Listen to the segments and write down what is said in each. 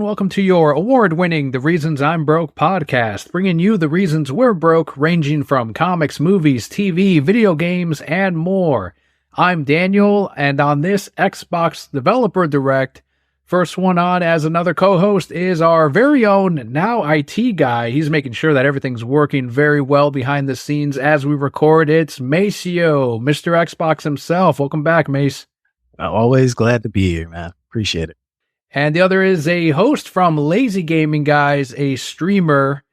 welcome to your award-winning The Reasons I'm Broke podcast, bringing you the reasons we're broke, ranging from comics, movies, TV, video games, and more. I'm Daniel, and on this Xbox Developer Direct, first one on as another co-host is our very own now IT guy. He's making sure that everything's working very well behind the scenes as we record. It's Macio, Mr. Xbox himself. Welcome back, Mace. I'm always glad to be here, man. Appreciate it. And the other is a host from Lazy Gaming Guys, a streamer.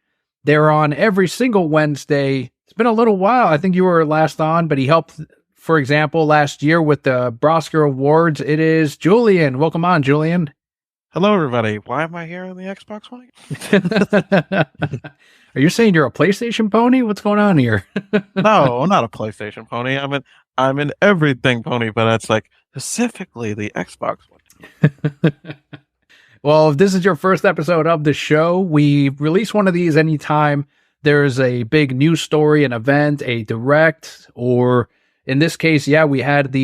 They're on every single Wednesday. It's been a little while. I think you were last on, but he helped, for example, last year with the Brosker Awards. It is Julian. Welcome on, Julian. Hello, everybody. Why am I here on the Xbox One? Are you saying you're a PlayStation pony? What's going on here? No, I'm not a PlayStation pony. I'm an everything pony, but that's like specifically the Xbox One. Well, if this is your first episode of the show, we release one of these anytime there's a big news story, an event, a direct, or in this case, we had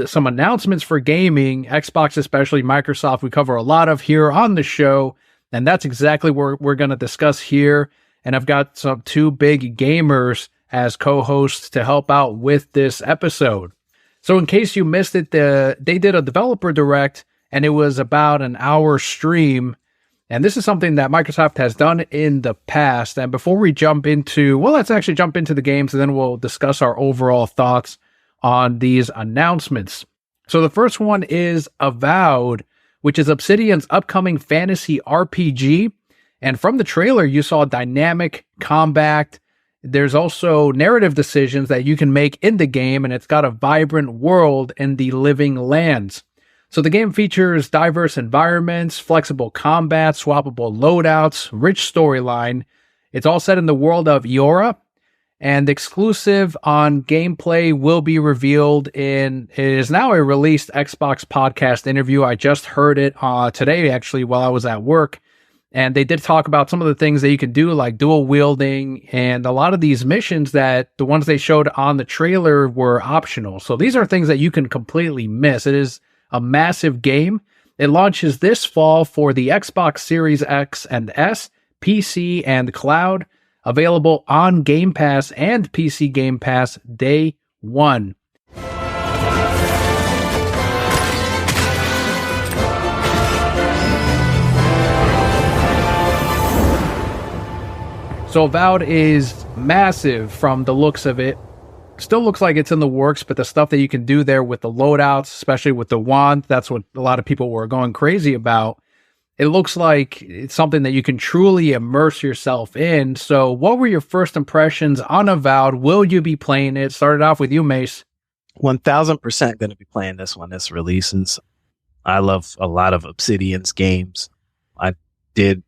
some announcements for gaming, Xbox especially, Microsoft, we cover a lot of here on the show, and that's exactly what we're going to discuss here. And I've got two big gamers as co-hosts to help out with this episode. So in case you missed it, they did a developer direct, and it was about an hour stream. And this is something that Microsoft has done in the past. And before we let's actually jump into the games, and then we'll discuss our overall thoughts on these announcements. So the first one is Avowed, which is Obsidian's upcoming fantasy RPG. And from the trailer, you saw dynamic combat. There's also narrative decisions that you can make in the game, and it's got a vibrant world in the living lands. So the game features diverse environments, flexible combat, swappable loadouts, rich storyline. It's all set in the world of Eora, and exclusive on gameplay will be revealed it is now a released Xbox podcast interview. I just heard it today, actually, while I was at work. And they did talk about some of the things that you can do, like dual wielding, and a lot of these missions that the ones they showed on the trailer were optional. So these are things that you can completely miss. It is a massive game. It launches this fall for the Xbox Series X and S, PC, and cloud, available on Game Pass and PC Game Pass day one. So Avowed is massive from the looks of it. Still looks like it's in the works, but the stuff that you can do there with the loadouts, especially with the wand, that's what a lot of people were going crazy about. It looks like it's something that you can truly immerse yourself in. So what were your first impressions on Avowed? Will you be playing it? Started off with you, Mace. 1000% going to be playing this when this releases. I love a lot of Obsidian's games. I did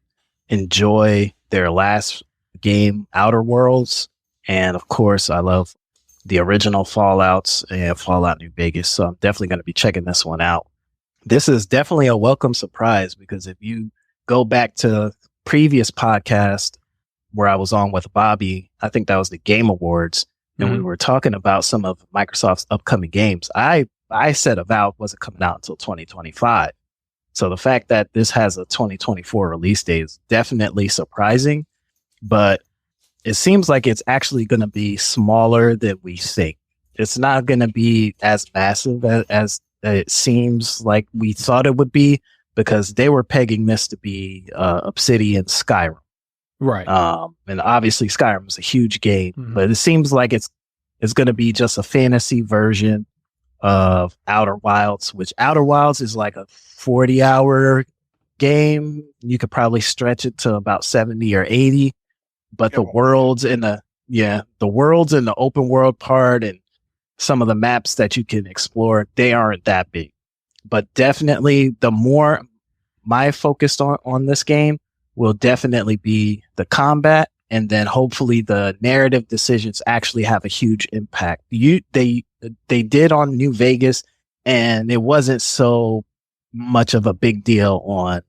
enjoy their last game, Outer Worlds, and of course I love the original Fallouts and Fallout New Vegas, so I'm definitely going to be checking this one out. This is definitely a welcome surprise, because if you go back to previous podcast where I was on with Bobby, I think that was the Game Awards, and we were talking about some of Microsoft's upcoming games. I said Avowed wasn't coming out until 2025, so the fact that this has a 2024 release date is definitely surprising. But it seems like it's actually going to be smaller than we think. It's not going to be as massive as it seems like we thought it would be, because they were pegging this to be Obsidian Skyrim. Right. And obviously Skyrim is a huge game, but it seems like it's going to be just a fantasy version of Outer Wilds, which Outer Wilds is like a 40-hour game. You could probably stretch it to about 70 or 80. But the worlds in the open world part and some of the maps that you can explore, they aren't that big. But definitely the more my focus on this game will definitely be the combat, and then hopefully the narrative decisions actually have a huge impact. They did on New Vegas, and it wasn't so much of a big deal on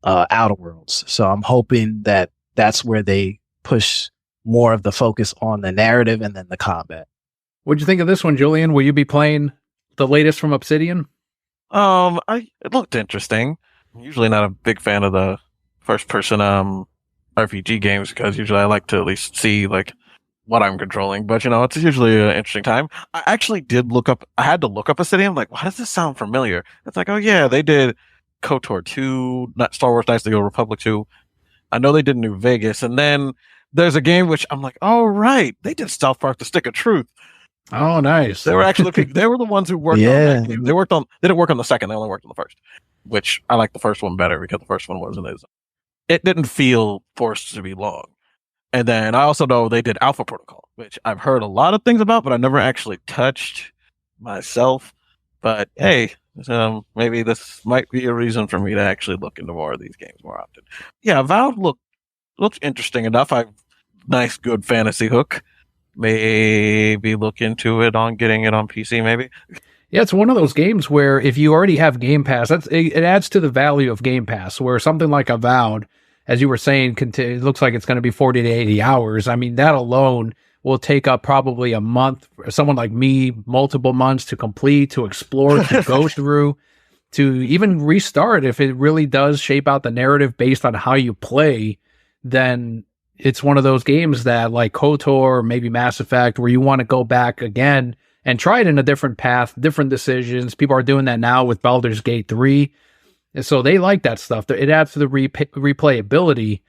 Outer Worlds. So I'm hoping that that's where they push more of the focus on the narrative and then the combat. What'd you think of this one, Julian? Will you be playing the latest from Obsidian? It looked interesting. I'm usually not a big fan of the first person RPG games because usually I like to at least see like what I'm controlling. But it's usually an interesting time. I actually did look up. I had to look up Obsidian. I'm like, why does this sound familiar? It's like, oh yeah, they did KOTOR 2, not Star Wars Knights of the Old Republic 2. I know they did New Vegas, and then there's a game which I'm like, oh right, they did South Park: The Stick of Truth. Oh, nice. They were actually they were the ones who worked on that game. They didn't work on the second. They only worked on the first, which I like the first one better because the first one wasn't as. It didn't feel forced to be long. And then I also know they did Alpha Protocol, which I've heard a lot of things about, but I never actually touched myself. But hey, maybe this might be a reason for me to actually look into more of these games more often. Yeah, Avowed looks interesting enough. Nice, good fantasy hook. Maybe look into it on getting it on PC, maybe. Yeah, it's one of those games where if you already have Game Pass, it adds to the value of Game Pass, where something like Avowed, as you were saying, it looks like it's going to be 40 to 80 hours. I mean, that alone will take up probably a month, for someone like me, multiple months to complete, to explore, to go through, to even restart. If it really does shape out the narrative based on how you play, then it's one of those games that, like KOTOR or maybe Mass Effect, where you want to go back again and try it in a different path, different decisions. People are doing that now with Baldur's Gate 3. And so they like that stuff. It adds to the replayability.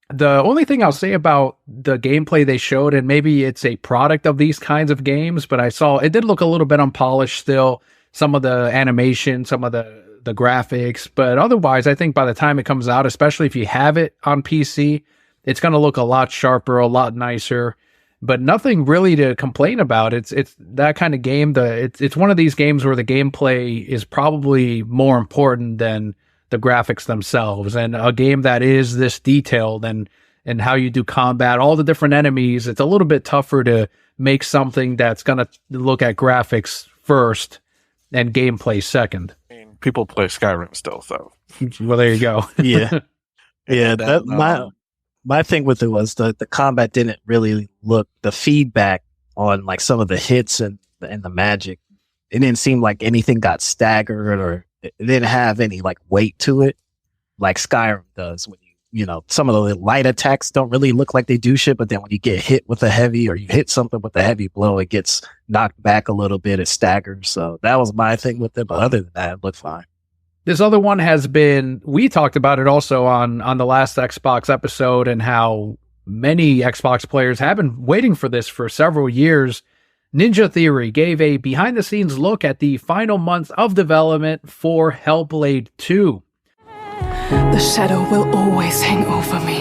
The only thing I'll say about the gameplay they showed, and maybe it's a product of these kinds of games, but I saw it did look a little bit unpolished still. Some of the animation, some of the graphics, but otherwise, I think by the time it comes out, especially if you have it on PC, it's going to look a lot sharper, a lot nicer, but nothing really to complain about. It's that kind of game. It's one of these games where the gameplay is probably more important than the graphics themselves, and a game that is this detailed and how you do combat, all the different enemies. It's a little bit tougher to make something that's going to look at graphics first and gameplay second. I mean, people play Skyrim still, so. Well, there you go. Yeah. My thing with it was the combat didn't really look, the feedback on like some of the hits and the magic, it didn't seem like anything got staggered, or it didn't have any like weight to it like Skyrim does. When some of the light attacks don't really look like they do shit, but then when you get hit with a heavy, or you hit something with a heavy blow, it gets knocked back a little bit, it staggers. So that was my thing with it, but other than that, it looked fine. This other one has been, we talked about it also on the last Xbox episode, and how many Xbox players have been waiting for this for several years. Ninja Theory gave a behind-the-scenes look at the final months of development for Hellblade 2. The shadow will always hang over me.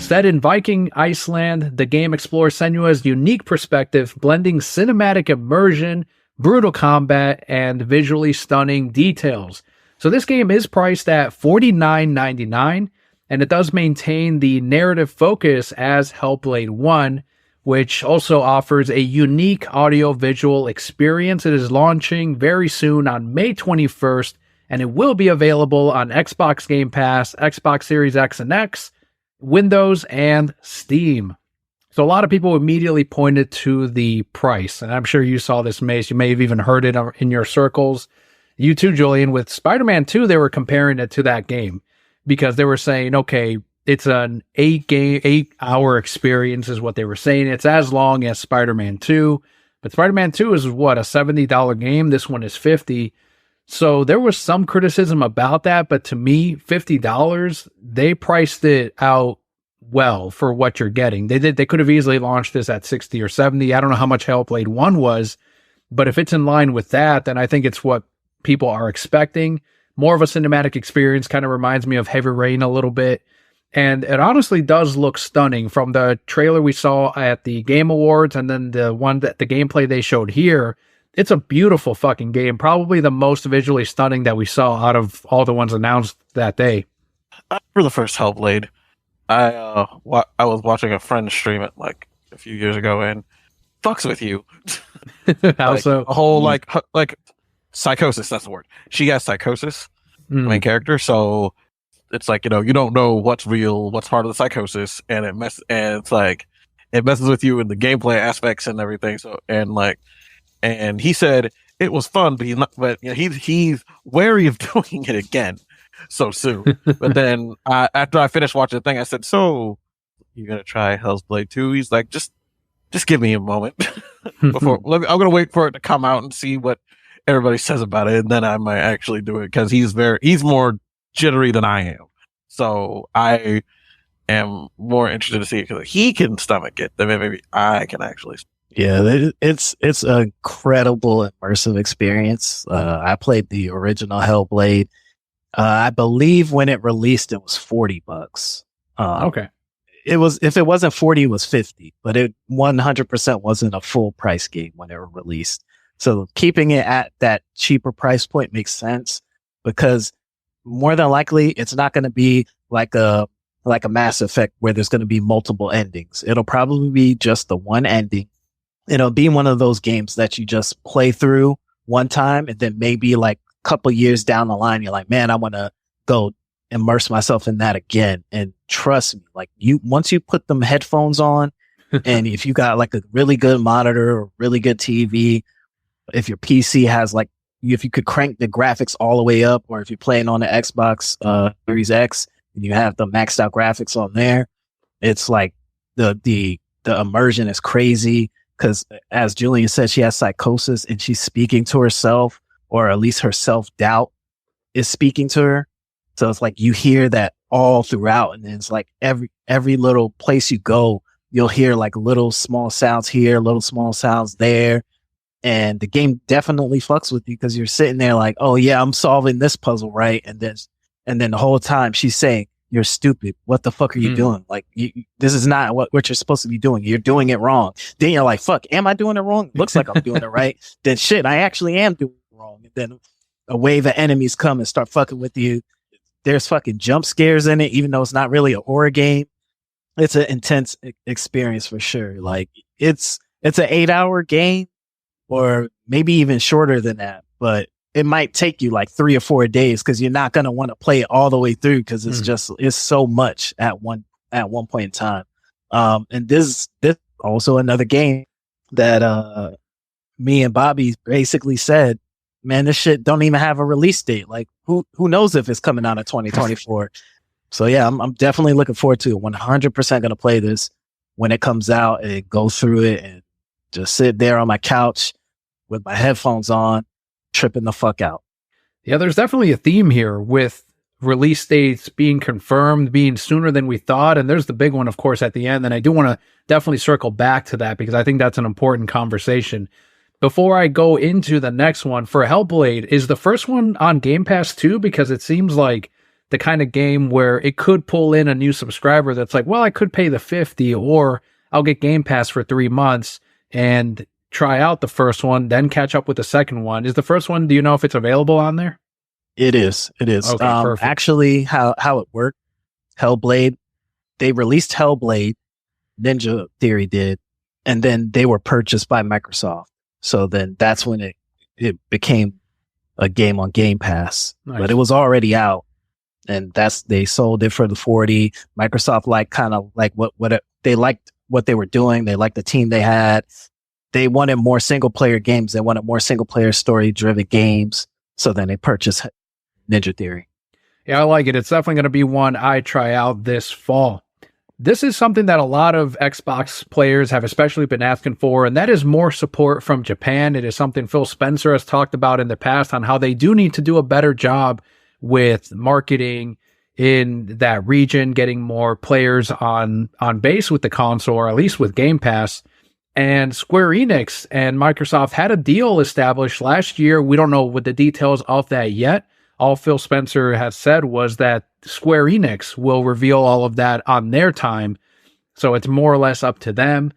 Set in Viking, Iceland, the game explores Senua's unique perspective, blending cinematic immersion, brutal combat, and visually stunning details. So this game is priced at $49.99, and it does maintain the narrative focus as Hellblade 1, which also offers a unique audio-visual experience. It is launching very soon on May 21st, and it will be available on Xbox Game Pass, Xbox Series X and X, Windows, and Steam. So a lot of people immediately pointed to the price, and I'm sure you saw this, Mace. You may have even heard it in your circles. You too, Julian. With Spider-Man 2, they were comparing it to that game because they were saying, okay, it's an 8-hour experience is what they were saying. It's as long as Spider-Man 2, but Spider-Man 2 is what, a $70 game? This one is $50. So there was some criticism about that, but to me, $50, they priced it out well for what you're getting. They could have easily launched this at 60 or 70. I don't know how much Hellblade 1 was, but if it's in line with that, then I think it's what people are expecting. More of a cinematic experience, kind of reminds me of Heavy Rain a little bit. And it honestly does look stunning from the trailer we saw at the Game Awards, and then the gameplay they showed here. It's a beautiful fucking game. Probably the most visually stunning that we saw out of all the ones announced that day. For the first Hellblade, I was watching a friend stream it like a few years ago, and fucks with you. How so? A whole like psychosis. That's the word. She has psychosis, the main character. So it's like, you don't know what's real, what's part of the psychosis, and it's like it messes with you in the gameplay aspects and everything. So, and he said it was fun, but he's wary of doing it again so soon. But then after I finished watching the thing, I said, "So you're gonna try Hellblade 2?" He's like, "Just give me a moment I'm gonna wait for it to come out and see what everybody says about it, and then I might actually do it because he's more jittery than I am. So I am more interested to see it because he can stomach it. Then maybe I can actually." Yeah, it's an incredible immersive experience. I played the original Hellblade. I believe when it released, it was $40. Okay. It was, if it wasn't 40, it was 50, but it 100% wasn't a full price game when it was released. So keeping it at that cheaper price point makes sense because more than likely it's not going to be like a Mass Effect where there's going to be multiple endings. It'll probably be just the one ending. It'll be one of those games that you just play through one time and then maybe like a couple years down the line, you're like, man, I want to go immerse myself in that again. And trust me, like once you put them headphones on and if you got like a really good monitor or really good TV, if your PC has like, if you could crank the graphics all the way up, or if you're playing on the Xbox Series X and you have the maxed out graphics on there, it's like the immersion is crazy. Because as Julian said, she has psychosis and she's speaking to herself, or at least her self-doubt is speaking to her. So it's like you hear that all throughout, and it's like every little place you go, you'll hear like little small sounds here, little small sounds there. And the game definitely fucks with you because you're sitting there like, oh yeah, I'm solving this puzzle, right? And then the whole time she's saying, "You're stupid. What the fuck are you doing? Like, this is not what you're supposed to be doing. You're doing it wrong." Then you're like, fuck, am I doing it wrong? Looks like I'm doing it right. Then shit, I actually am doing it wrong. And then a wave of enemies come and start fucking with you. There's fucking jump scares in it, even though it's not really a horror game. It's an intense experience for sure. Like it's an 8-hour game or maybe even shorter than that, but it might take you like 3 or 4 days because you're not going to want to play it all the way through because it's so much at one point in time. And this also another game that me and Bobby basically said, man, this shit don't even have a release date. Like who knows if it's coming out in 2024. So yeah, I'm definitely looking forward to it. 100% going to play this when it comes out and go through it and just sit there on my couch with my headphones on, tripping the fuck out. Yeah, there's definitely a theme here with release dates being confirmed, being sooner than we thought. And there's the big one, of course, at the end. And I do want to definitely circle back to that because I think that's an important conversation. Before I go into the next one, for Hellblade, is the first one on Game Pass too? Because it seems like the kind of game where it could pull in a new subscriber that's like, well, I could pay the $50 or I'll get Game Pass for 3 months and try out the first one, then catch up with the second one. Is the first one, do you know if it's available on there? It is. Okay, actually, how it worked, Hellblade, they released Hellblade, Ninja Theory did, and then they were purchased by Microsoft. So then that's when it became a game on Game Pass. Nice. But it was already out, and they sold it for the $40. Microsoft they liked what they were doing. They liked the team they had. They wanted more single player games. They wanted more single player story driven games. So then they purchased Ninja Theory. Yeah, I like it. It's definitely going to be one I try out this fall. This is something that a lot of Xbox players have especially been asking for, and that is more support from Japan. It is something Phil Spencer has talked about in the past on how they do need to do a better job with marketing in that region, getting more players on base with the console, or at least with Game Pass. And Square Enix and Microsoft had a deal established last year. We don't know what the details of that yet. All Phil Spencer has said was that Square Enix will reveal all of that on their time. So it's more or less up to them.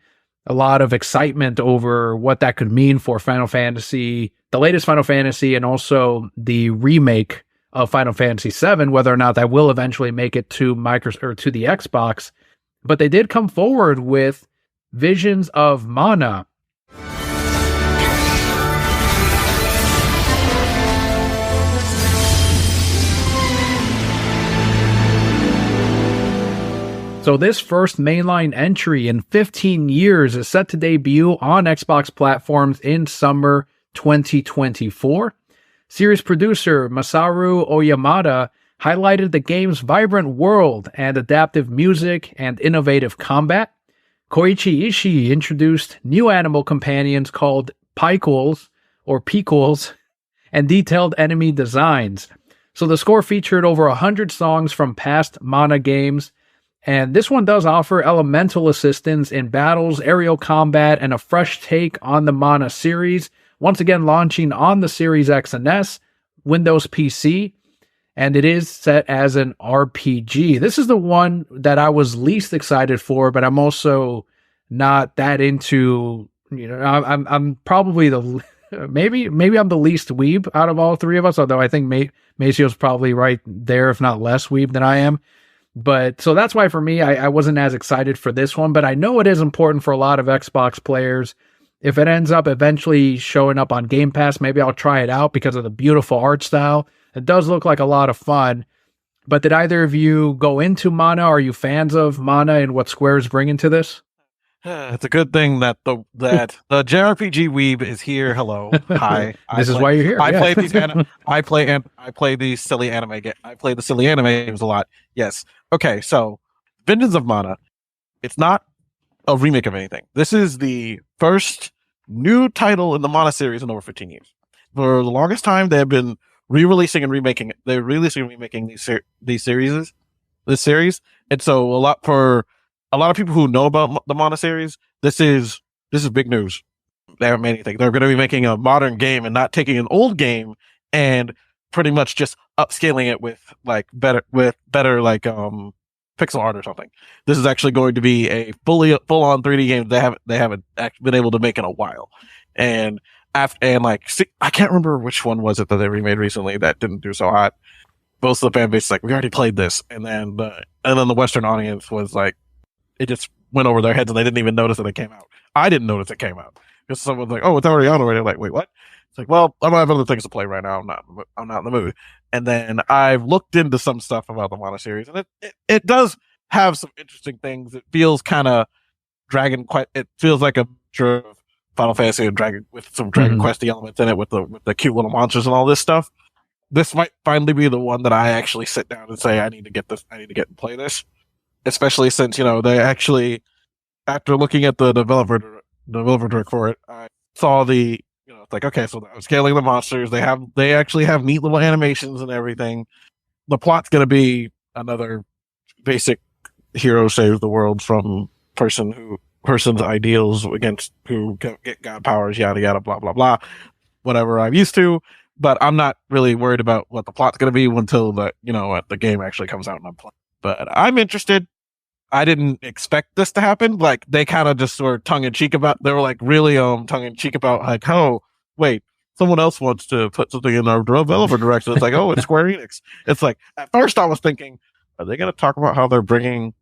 A lot of excitement over what that could mean for Final Fantasy, the latest Final Fantasy, and also the remake of Final Fantasy VII, whether or not that will eventually make it to Microsoft or to the Xbox. But they did come forward with Visions of Mana. So this first mainline entry in 15 years is set to debut on Xbox platforms in summer 2024. Series producer Masaru Oyamada highlighted the game's vibrant world and adaptive music and innovative combat. Koichi Ishii introduced new animal companions called Pikuls or Pequels and detailed enemy designs. So the score featured over 100 songs from past Mana games, and this one does offer elemental assistance in battles, aerial combat, and a fresh take on the Mana series, once again launching on the Series X and S, Windows PC, and it is set as an RPG. This is the one that I was least excited for, but I'm also not that into, I'm probably maybe I'm the least weeb out of all three of us, although I think Macio's probably right there, if not less weeb than I am. But so that's why for me, I wasn't as excited for this one, but I know it is important for a lot of Xbox players. If it ends up eventually showing up on Game Pass, maybe I'll try it out because of the beautiful art style. It does look like a lot of fun. But did either of you go into Mana? Are you fans of Mana and what Square is bringing to this? It's a good thing that the JRPG weeb is here. Hello, hi. This is why you're here. I play these. I play these silly anime. I play the silly anime games a lot. Yes. Okay. So, Vengeance of Mana. It's not a remake of anything. This is the first new title in the Mana series in over 15 years. For the longest time, they have been re-releasing and remaking it. They're releasing and remaking this series, and so a lot of people who know about the Mana series, this is big news. They haven't made anything. They're going to be making a modern game and not taking an old game and pretty much just upscaling it with better pixel art or something. This is actually going to be a full on 3D game they haven't been able to make in a while. And I can't remember which one was it that they remade recently that didn't do so hot. Most of the fan base is like, we already played this, and then the Western audience was like, it just went over their heads and they didn't even notice that it came out. I didn't notice it came out because someone's like, "Oh, it's already out already." I'm like, wait, what? It's like, well, I don't have other things to play right now. I'm not in the mood. And then I've looked into some stuff about the Mana series, and it does have some interesting things. It feels kind of it feels like a mixture of Final Fantasy and Dragon with some Dragon Questy elements in it with the cute little monsters and all this stuff. This might finally be the one that I actually sit down and say, I need to get and play this. Especially since, they actually, after looking at the developer direct for it, I saw it's like, okay, so I'm scaling the monsters. They actually have neat little animations and everything. The plot's going to be another basic hero saves the world from person's ideals against who get god powers, yada, yada, blah, blah, blah. Whatever I'm used to. But I'm not really worried about what the plot's going to be until the game actually comes out and I'm playing. But I'm interested. I didn't expect this to happen. Like, they kind of just were tongue-in-cheek about, they were like really tongue-in-cheek about like, oh, wait, someone else wants to put something in our developer direction. It's like, oh, it's Square Enix. It's like, at first I was thinking, are they going to talk about how they're bringing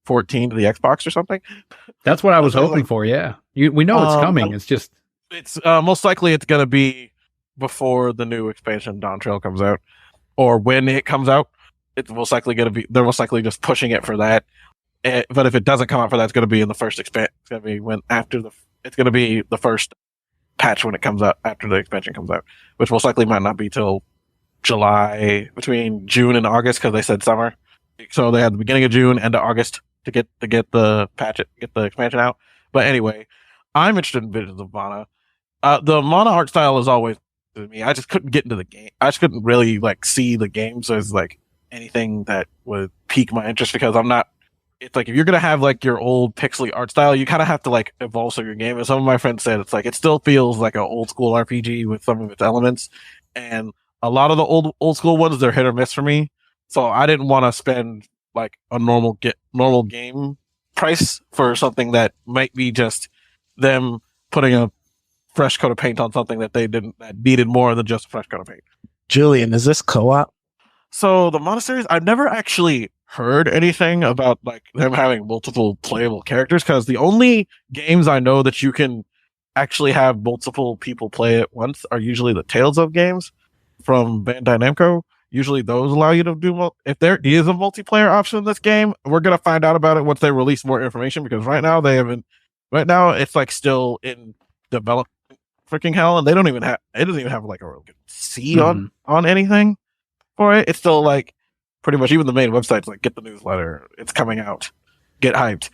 14 to the Xbox or something? That's what I was hoping for, yeah. We know it's coming. It's most likely it's going to be before the new expansion Dawn Trail comes out, or when it comes out. It's most likely going to be, they're most likely just pushing it for that. But if it doesn't come out for that, it's going to be in the first expansion. It's going to be the first patch when it comes out after the expansion comes out, which most likely might not be till July, between June and August, because they said summer. So they had the beginning of June, end of August to get the expansion out. But anyway, I'm interested in Visions of Mana. The Mana art style is always to me. I just couldn't get into the game. I just couldn't really see the games as anything that would pique my interest, because I'm not. It's like, if you're gonna have your old pixely art style, you kind of have to evolve some of your game. And some of my friends said it's it still feels like an old school RPG with some of its elements, and a lot of the old school ones, they're hit or miss for me. So I didn't want to spend a normal game price for something that might be just them putting a fresh coat of paint on something that that needed more than just a fresh coat of paint. Julian, is this co-op? So the Monasteries, I've never actually heard anything about them having multiple playable characters, because the only games I know that you can actually have multiple people play at once are usually the Tales of games from Bandai Namco, Usually those allow you to do, if there is a multiplayer option in this game, we're going to find out about it once they release more information, because right now right now it's like still in development freaking hell, and it doesn't even have like a C on anything for it. It's still like pretty much, even the main website's like, get the newsletter, it's coming out, get hyped.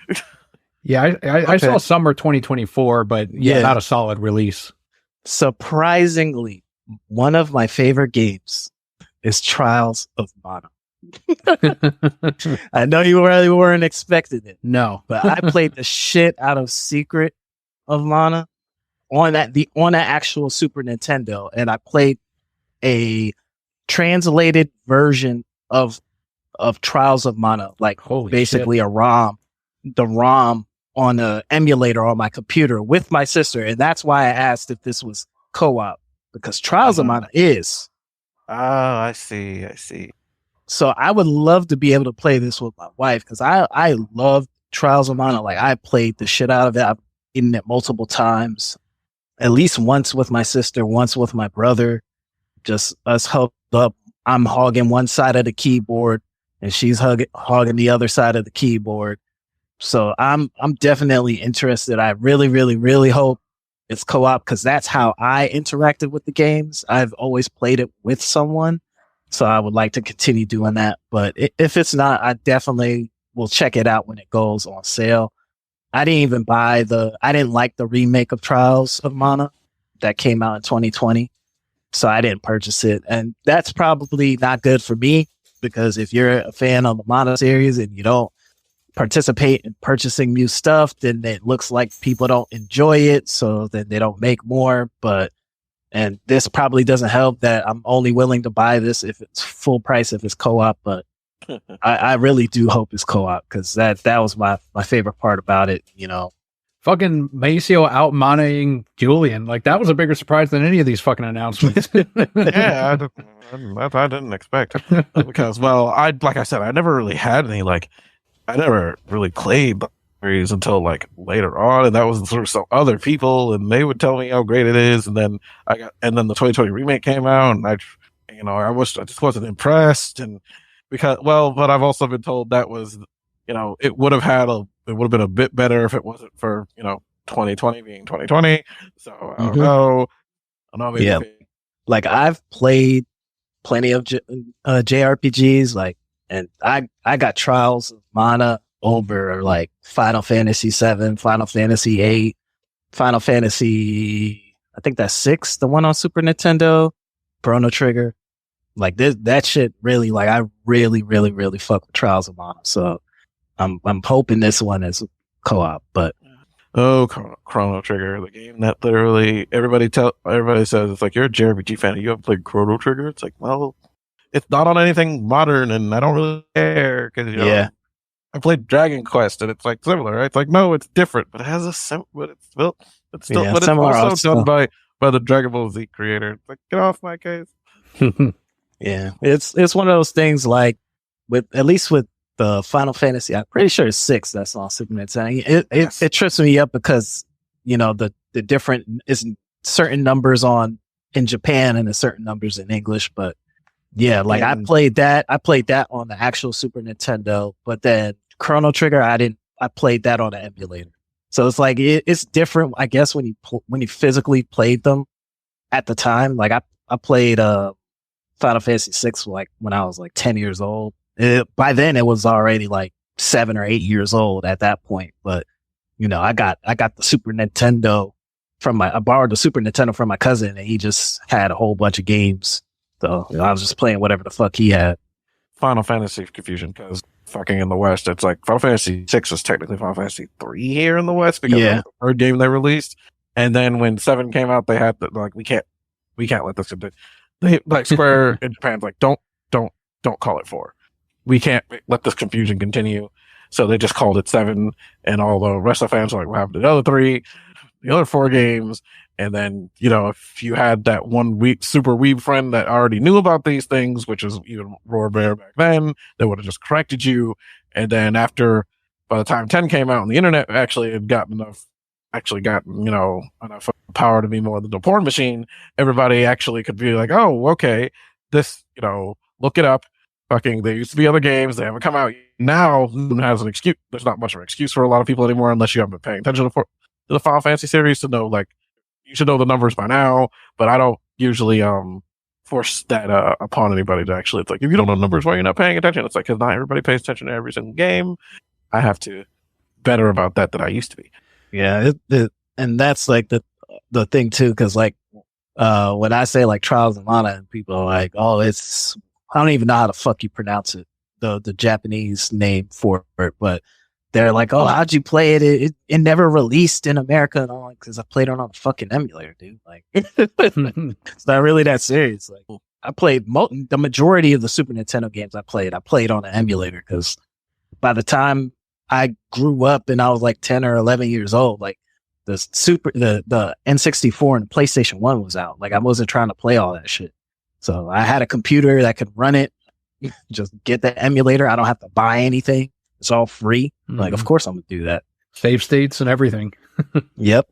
Yeah, I saw summer 2024, but not a solid release. Surprisingly, one of my favorite games is Trials of Mana. I know you really weren't expecting it. No, but I played the shit out of Secret of Mana on that actual Super Nintendo, and I played a translated version of Trials of Mana, like basically a ROM, the ROM on an emulator on my computer with my sister, and that's why I asked if this was co-op, because Trials of Mana is. Oh, I see. So I would love to be able to play this with my wife, because I love Trials of Mana. Like, I played the shit out of it. I've eaten it multiple times, at least once with my sister, once with my brother, just us hooked up. I'm hogging one side of the keyboard and she's hogging the other side of the keyboard. So I'm definitely interested. I really, really, really hope it's co-op, because that's how I interacted with the games. I've always played it with someone. So I would like to continue doing that. But if it's not, I definitely will check it out when it goes on sale. I didn't like the remake of Trials of Mana that came out in 2020. So I didn't purchase it. And that's probably not good for me, because if you're a fan of the Mana series and you don't participate in purchasing new stuff, then it looks like people don't enjoy it. So then they don't make more. And this probably doesn't help that I'm only willing to buy this if it's full price, if it's co-op. But I really do hope it's co-op, because that was my favorite part about it, you know. Fucking Macio out-manaing Julian. Like, that was a bigger surprise than any of these fucking announcements. Yeah, I didn't expect. Because, well, like I said, I never really had any, like, I never really played the series until, like, later on, and that was through some other people, and they would tell me how great it is, and then the 2020 remake came out, and I just wasn't impressed, and but I've also been told that was, it would have been a bit better if it wasn't for, 2020 being 2020. So I don't know. Yeah. Like, I've played plenty of JRPGs, like, and I got Trials of Mana over like Final Fantasy 7, Final Fantasy 8, Final Fantasy, I think that's 6, the one on Super Nintendo, Chrono Trigger. Like, that shit really, like, I really, really, really fuck with Trials of Mana. So I'm hoping this one is co-op, but. Oh, Chrono Trigger, the game that literally everybody says, it's like, you're a JRPG fan and you haven't played Chrono Trigger. It's like, well, it's not on anything modern and I don't really care, because, I played Dragon Quest and it's like similar, right? It's like, no, it's different, but it has but it's also done by the Dragon Ball Z creator. It's like, get off my case. Yeah, it's one of those things, like, at least with the Final Fantasy, I'm pretty sure it's 6 that's on Super Nintendo. It trips me up because, the different is certain numbers in Japan and certain numbers in English. But yeah, like, I played that on the actual Super Nintendo, but then Chrono Trigger, I played that on an emulator. So it's like, it's different, I guess, when you physically played them at the time. Like, I played Final Fantasy 6 like when I was like 10 years old. By then it was already like 7 or 8 years old at that point. But, I got the Super Nintendo I borrowed the Super Nintendo from my cousin, and he just had a whole bunch of games. So I was just playing whatever the fuck he had. Final Fantasy confusion, because fucking in the West, it's like Final Fantasy 6 is technically Final Fantasy 3 here in the West, because of the third game they released. And then when 7 came out, they had to, like, we can't let this continue. Like, Square in Japan's like, don't call it 4. We can't let this confusion continue. So they just called it 7, and all the rest of the fans are like, what happened to the other 3, the other 4 games? And then, if you had that one super weeb friend that already knew about these things, which was even Roar Bear back then, they would have just corrected you. And then by the time 10 came out and the internet actually had gotten enough power to be more than the porn machine, everybody actually could be like, oh, okay, this, look it up. Fucking, there used to be other games. They haven't come out. Now, has an excuse. There's not much of an excuse for a lot of people anymore unless you haven't been paying attention to the Final Fantasy series to know, like, you should know the numbers by now, but I don't usually force that upon anybody to actually. It's like, if you don't know numbers, why are you not paying attention? It's like, because not everybody pays attention to every single game. I have to better about that than I used to be. Yeah, and that's like the thing too, because like when I say like Trials of Mana, and people are like, oh, it's, I don't even know how the fuck you pronounce it, the Japanese name for it, but they're like, oh, how'd you play it? It never released in America. And I'm like, because I played it on a fucking emulator, dude. Like, it's not really that serious. Like, I played the majority of the Super Nintendo games I played on an emulator, because by the time I grew up and I was like 10 or 11 years old, like the N64 and the PlayStation 1 was out. Like, I wasn't trying to play all that shit. So I had a computer that could run it. Just get the emulator. I don't have to buy anything. It's all free. Like, of course I'm going to do that. Save states and everything. Yep.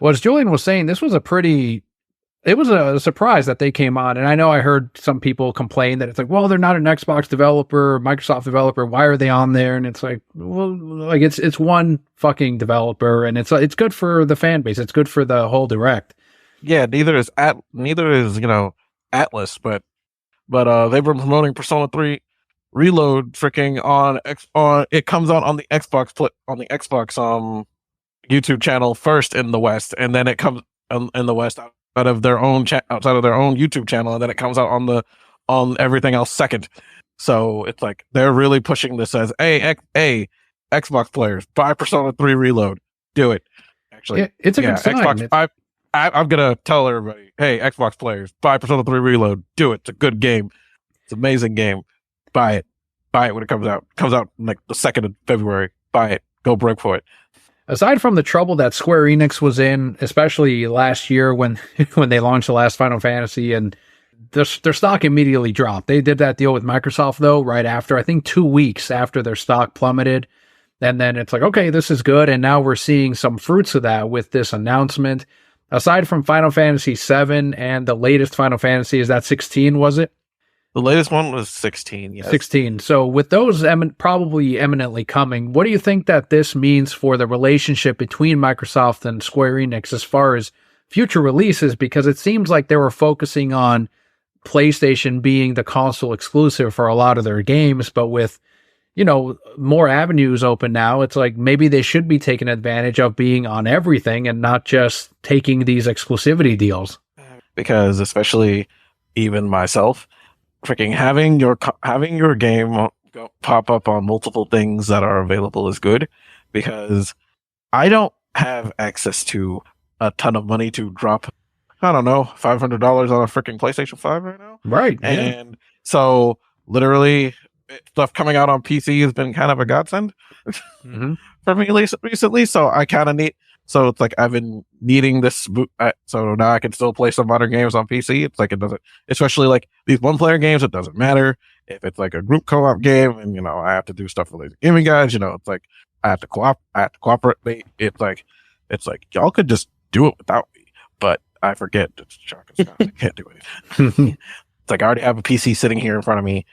Well, as Julian was saying, this was it was a surprise that they came on. And I know I heard some people complain that it's like, well, they're not an Xbox developer, Microsoft developer. Why are they on there? And it's like, well, like it's one fucking developer, and it's good for the fan base. It's good for the whole Direct. Yeah, neither is Atlas, but they've been promoting Persona 3 Reload freaking on it comes out on the Xbox YouTube channel first in the West, and then it comes in the West outside of their own YouTube channel, and then it comes out on everything else second. So it's like they're really pushing this as, hey, Xbox players, buy Persona 3 Reload, do it. Actually, yeah, it's a good sign. Xbox, I'm gonna tell everybody, hey, Xbox players, buy Persona 3 Reload, do it. It's a good game. It's an amazing game. Buy it when it comes out. It comes out like the 2nd of February. Buy it. Go break for it. Aside from the trouble that Square Enix was in, especially last year when they launched the last Final Fantasy, and their stock immediately dropped. They did that deal with Microsoft, though, right after, I think 2 weeks after their stock plummeted. And then it's like, okay, this is good. And now we're seeing some fruits of that with this announcement. Aside from Final Fantasy 7 and the latest Final Fantasy, is that 16, was it? The latest one was 16, yes. 16. So with those probably imminently coming, what do you think that this means for the relationship between Microsoft and Square Enix as far as future releases? Because it seems like they were focusing on PlayStation being the console exclusive for a lot of their games, but with, more avenues open now, it's like maybe they should be taking advantage of being on everything and not just taking these exclusivity deals. Because especially even myself, freaking having your game pop up on multiple things that are available is good, because I don't have access to a ton of money to drop, I don't know, $500 on a freaking PlayStation 5 right now. Right. And so literally stuff coming out on PC has been kind of a godsend for me recently. So I kind of so it's like I've been needing this, so now I can still play some modern games on PC. It's like it doesn't, especially like these one-player games, it doesn't matter if it's like a group co-op game, and I have to do stuff for lazy gaming guys. It's like I have to cooperate. It's like y'all could just do it without me, but I forget. It's shocking. I can't do it. It's like I already have a PC sitting here in front of me,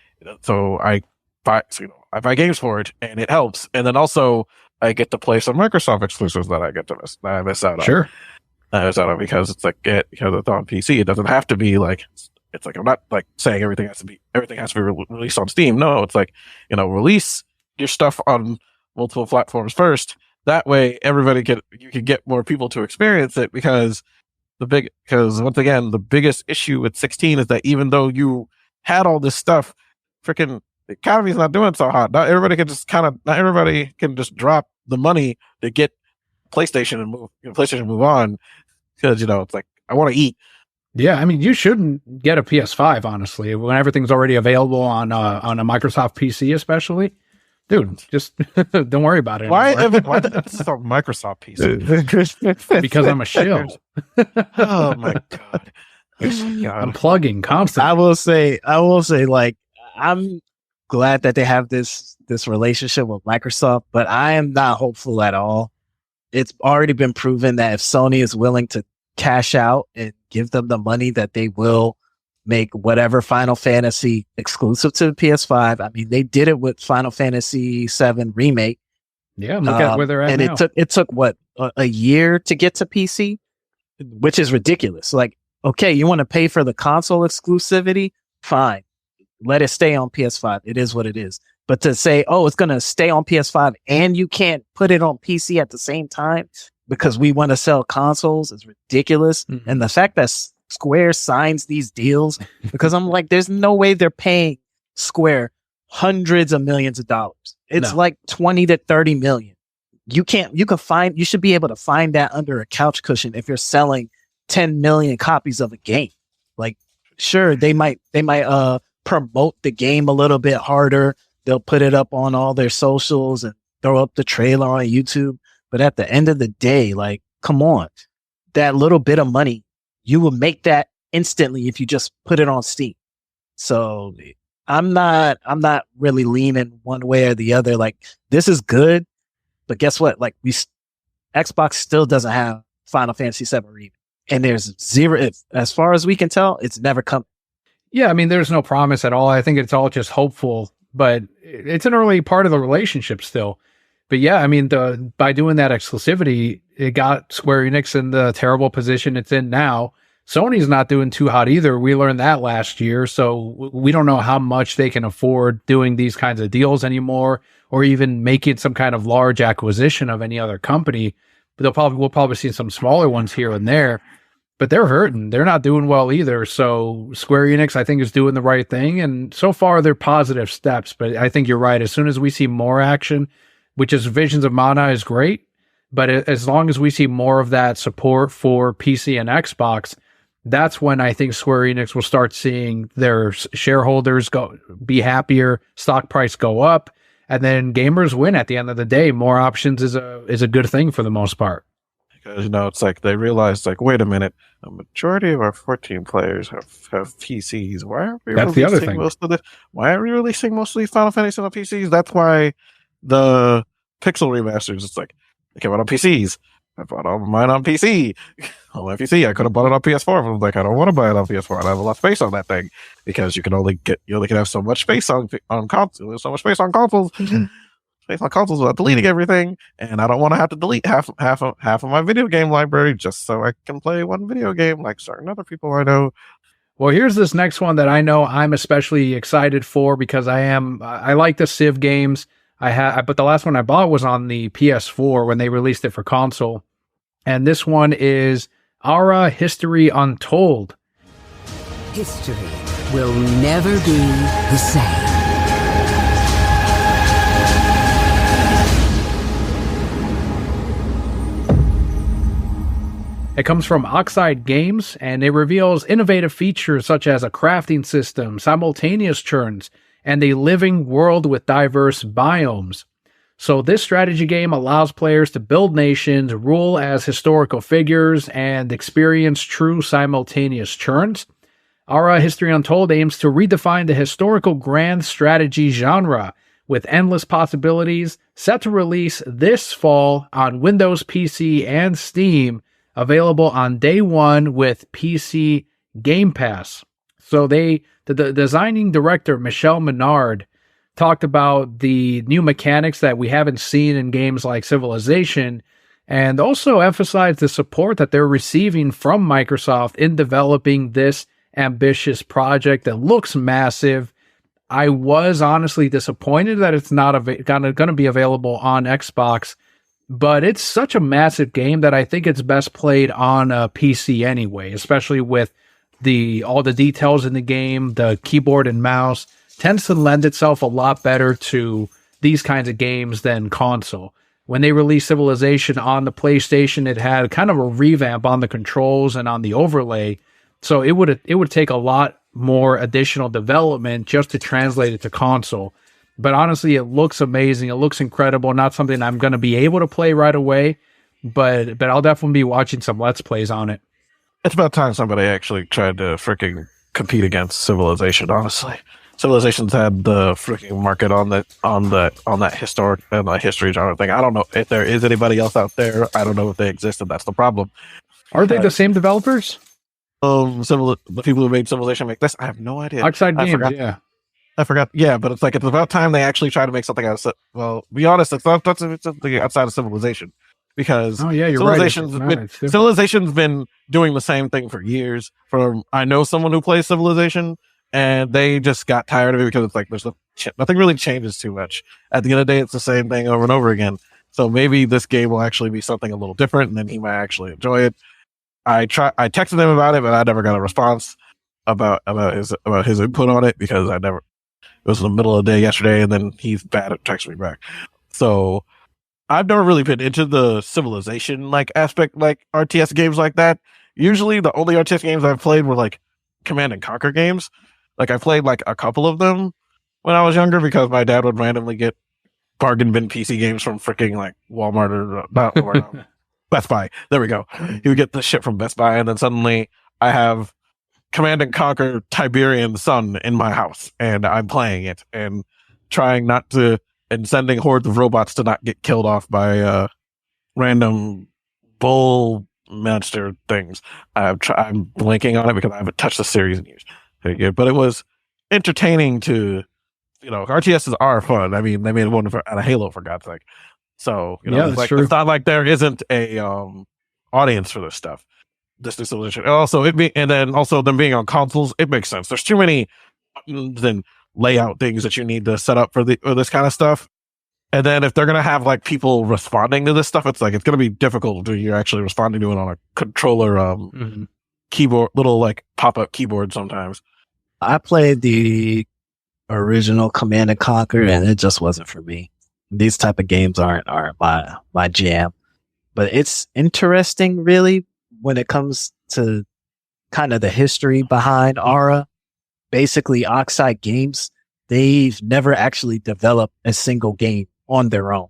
so I buy games for it, and it helps. And then also, I get to play some Microsoft exclusives that I miss out on. Sure. I miss out on because it's like because it's on PC. It doesn't have to be like, it's like I'm not like saying everything has to be released on Steam. No, it's like, release your stuff on multiple platforms first. That way you can get more people to experience it, because once again, the biggest issue with 16 is that even though you had all this stuff, freaking the economy's not doing so hot. Not everybody can just drop the money to get PlayStation and move on, because it's like I want to eat. Yeah, I mean, you shouldn't get a PS5 honestly when everything's already available on a Microsoft PC, especially. Dude, just don't worry about it. Why it's a Microsoft PC? Because I'm a shill. Oh my god. I'm plugging constantly. I will say, like, I'm glad that they have this relationship with Microsoft, but I am not hopeful at all. It's already been proven that if Sony is willing to cash out and give them the money, that they will make whatever Final Fantasy exclusive to the PS5. I mean, they did it with Final Fantasy VII Remake. Yeah, look at where they're at and now. It took what, a year to get to PC, which is ridiculous. Like, okay, you want to pay for the console exclusivity? Fine. Let it stay on PS5. It is what it is. But to say, oh, it's going to stay on PS5 and you can't put it on PC at the same time because we want to sell consoles is ridiculous. Mm-hmm. And the fact that Square signs these deals, because I'm like, there's no way they're paying Square hundreds of millions of dollars. It's like 20 to 30 million. You should be able to find that under a couch cushion if you're selling 10 million copies of a game. Like, sure, they might promote the game a little bit harder. They'll put it up on all their socials and throw up the trailer on YouTube. But at the end of the day, like, come on, that little bit of money, you will make that instantly if you just put it on Steam. So I'm not really leaning one way or the other. Like, this is good, but guess what? Like, Xbox still doesn't have Final Fantasy VII Remake, and there's zero. As far as we can tell, it's never come. Yeah, I mean, there's no promise at all. I think it's all just hopeful, but it's an early part of the relationship still. But yeah, I mean, by doing that exclusivity, it got Square Enix in the terrible position it's in now. Sony's not doing too hot either. We learned that last year, so we don't know how much they can afford doing these kinds of deals anymore, or even making some kind of large acquisition of any other company. But we'll probably see some smaller ones here and there. But they're hurting. They're not doing well either. So Square Enix, I think, is doing the right thing. And so far, they're positive steps. But I think you're right. As soon as we see more action, which is Visions of Mana is great. But as long as we see more of that support for PC and Xbox, that's when I think Square Enix will start seeing their shareholders be happier, stock price go up, and then gamers win at the end of the day. More options is a good thing for the most part. Because, it's like they realized, like, wait a minute, a majority of our 14 players have PCs. Why aren't we releasing most of this? Why aren't we releasing most of these Final Fantasy on PCs? That's why the Pixel remasters, it's like, they came out on PCs. I bought all mine on PC. On my PC, I could have bought it on PS4. But I'm like, I don't want to buy it on PS4. I have a lot of space on that thing because you only can have so much space on consoles. So much space on consoles. Space on consoles without deleting everything, and I don't want to have to delete half of my video game library just so I can play one video game like certain other people I know. Well, here's this next one that I know I'm especially excited for because I like the Civ games. But the last one I bought was on the PS4 when they released it for console. And this one is Ara History Untold. History will never be the same. It comes from Oxide Games, and it reveals innovative features such as a crafting system, simultaneous turns, and a living world with diverse biomes. So this strategy game allows players to build nations, rule as historical figures, and experience true simultaneous turns. Ara History Untold aims to redefine the historical grand strategy genre with endless possibilities, set to release this fall on Windows, PC, and Steam, available on day one with PC Game Pass. So the designing director, Michelle Menard, talked about the new mechanics that we haven't seen in games like Civilization, and also emphasized the support that they're receiving from Microsoft in developing this ambitious project that looks massive. I was honestly disappointed that it's not going to be available on Xbox, but it's such a massive game that I think it's best played on a PC anyway, especially with all the details in the game. The keyboard and mouse tends to lend itself a lot better to these kinds of games than console. When they released Civilization on the PlayStation, it had kind of a revamp on the controls and on the overlay. So it would take a lot more additional development just to translate it to console. But honestly, it looks amazing. It looks incredible. Not something I'm going to be able to play right away, but I'll definitely be watching some Let's Plays on it. It's about time somebody actually tried to freaking compete against Civilization, honestly. Civilization's had the freaking market on that historic and history genre thing. I don't know if there is anybody else out there. I don't know if they exist, and that's the problem. Are they the same developers? the people who made Civilization make this. I have no idea. Oxide Games, yeah. I forgot. Yeah, but it's like it's about time they actually try to make something out of. Well, be honest, it's something outside of Civilization, because you're Civilization's been doing the same thing for years. I know someone who plays Civilization, and they just got tired of it because it's like there's nothing really changes too much. At the end of the day, it's the same thing over and over again. So maybe this game will actually be something a little different, and then he might actually enjoy it. I texted him about it, but I never got a response about his input on it, because it was in the middle of the day yesterday, and then he's bad at texting me back. So I've never really been into the Civilization like aspect, like RTS games like that. Usually the only RTS games I've played were like Command and Conquer games. Like I played like a couple of them when I was younger, because my dad would randomly get bargain bin PC games from freaking like Walmart or Best Buy. There we go. He would get the shit from Best Buy, and then suddenly I have Command and Conquer Tiberian Sun in my house, and I'm playing it and trying not to, and sending hordes of robots to not get killed off by random bull monster things. I'm blanking on it because I haven't touched the series in years. But it was entertaining to, RTSs are fun. I mean, they made one out of Halo, for God's sake. So, it's not like there isn't a audience for this stuff. This new Civilization. And then also them being on consoles, it makes sense. There's too many buttons and layout things that you need to set up for this kind of stuff. And then if they're gonna have like people responding to this stuff, it's gonna be difficult to you're actually responding to it on a controller keyboard, little like pop-up keyboard sometimes. I played the original Command and Conquer, and it just wasn't for me. These type of games aren't my jam. But it's interesting, really, when it comes to kind of the history behind Ara. Basically, Oxide Games, they've never actually developed a single game on their own.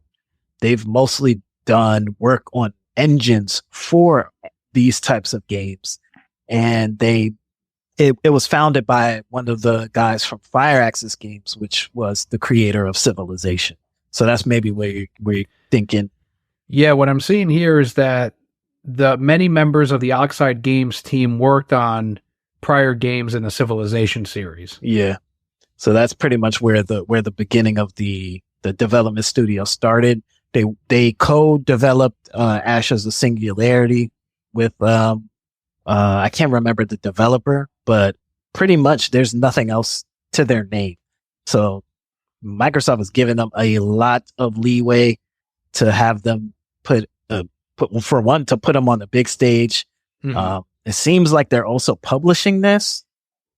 They've mostly done work on engines for these types of games. And it was founded by one of the guys from Fireaxis Games, which was the creator of Civilization. So that's maybe where you're thinking. Yeah, what I'm seeing here is that the many members of the Oxide Games team worked on prior games in the Civilization series. Yeah. So that's pretty much where the beginning of the development studio started. They co-developed Ashes of Singularity with I can't remember the developer, but pretty much there's nothing else to their name. So Microsoft has given them a lot of leeway to have them put them on the big stage. Mm-hmm. It seems like they're also publishing this,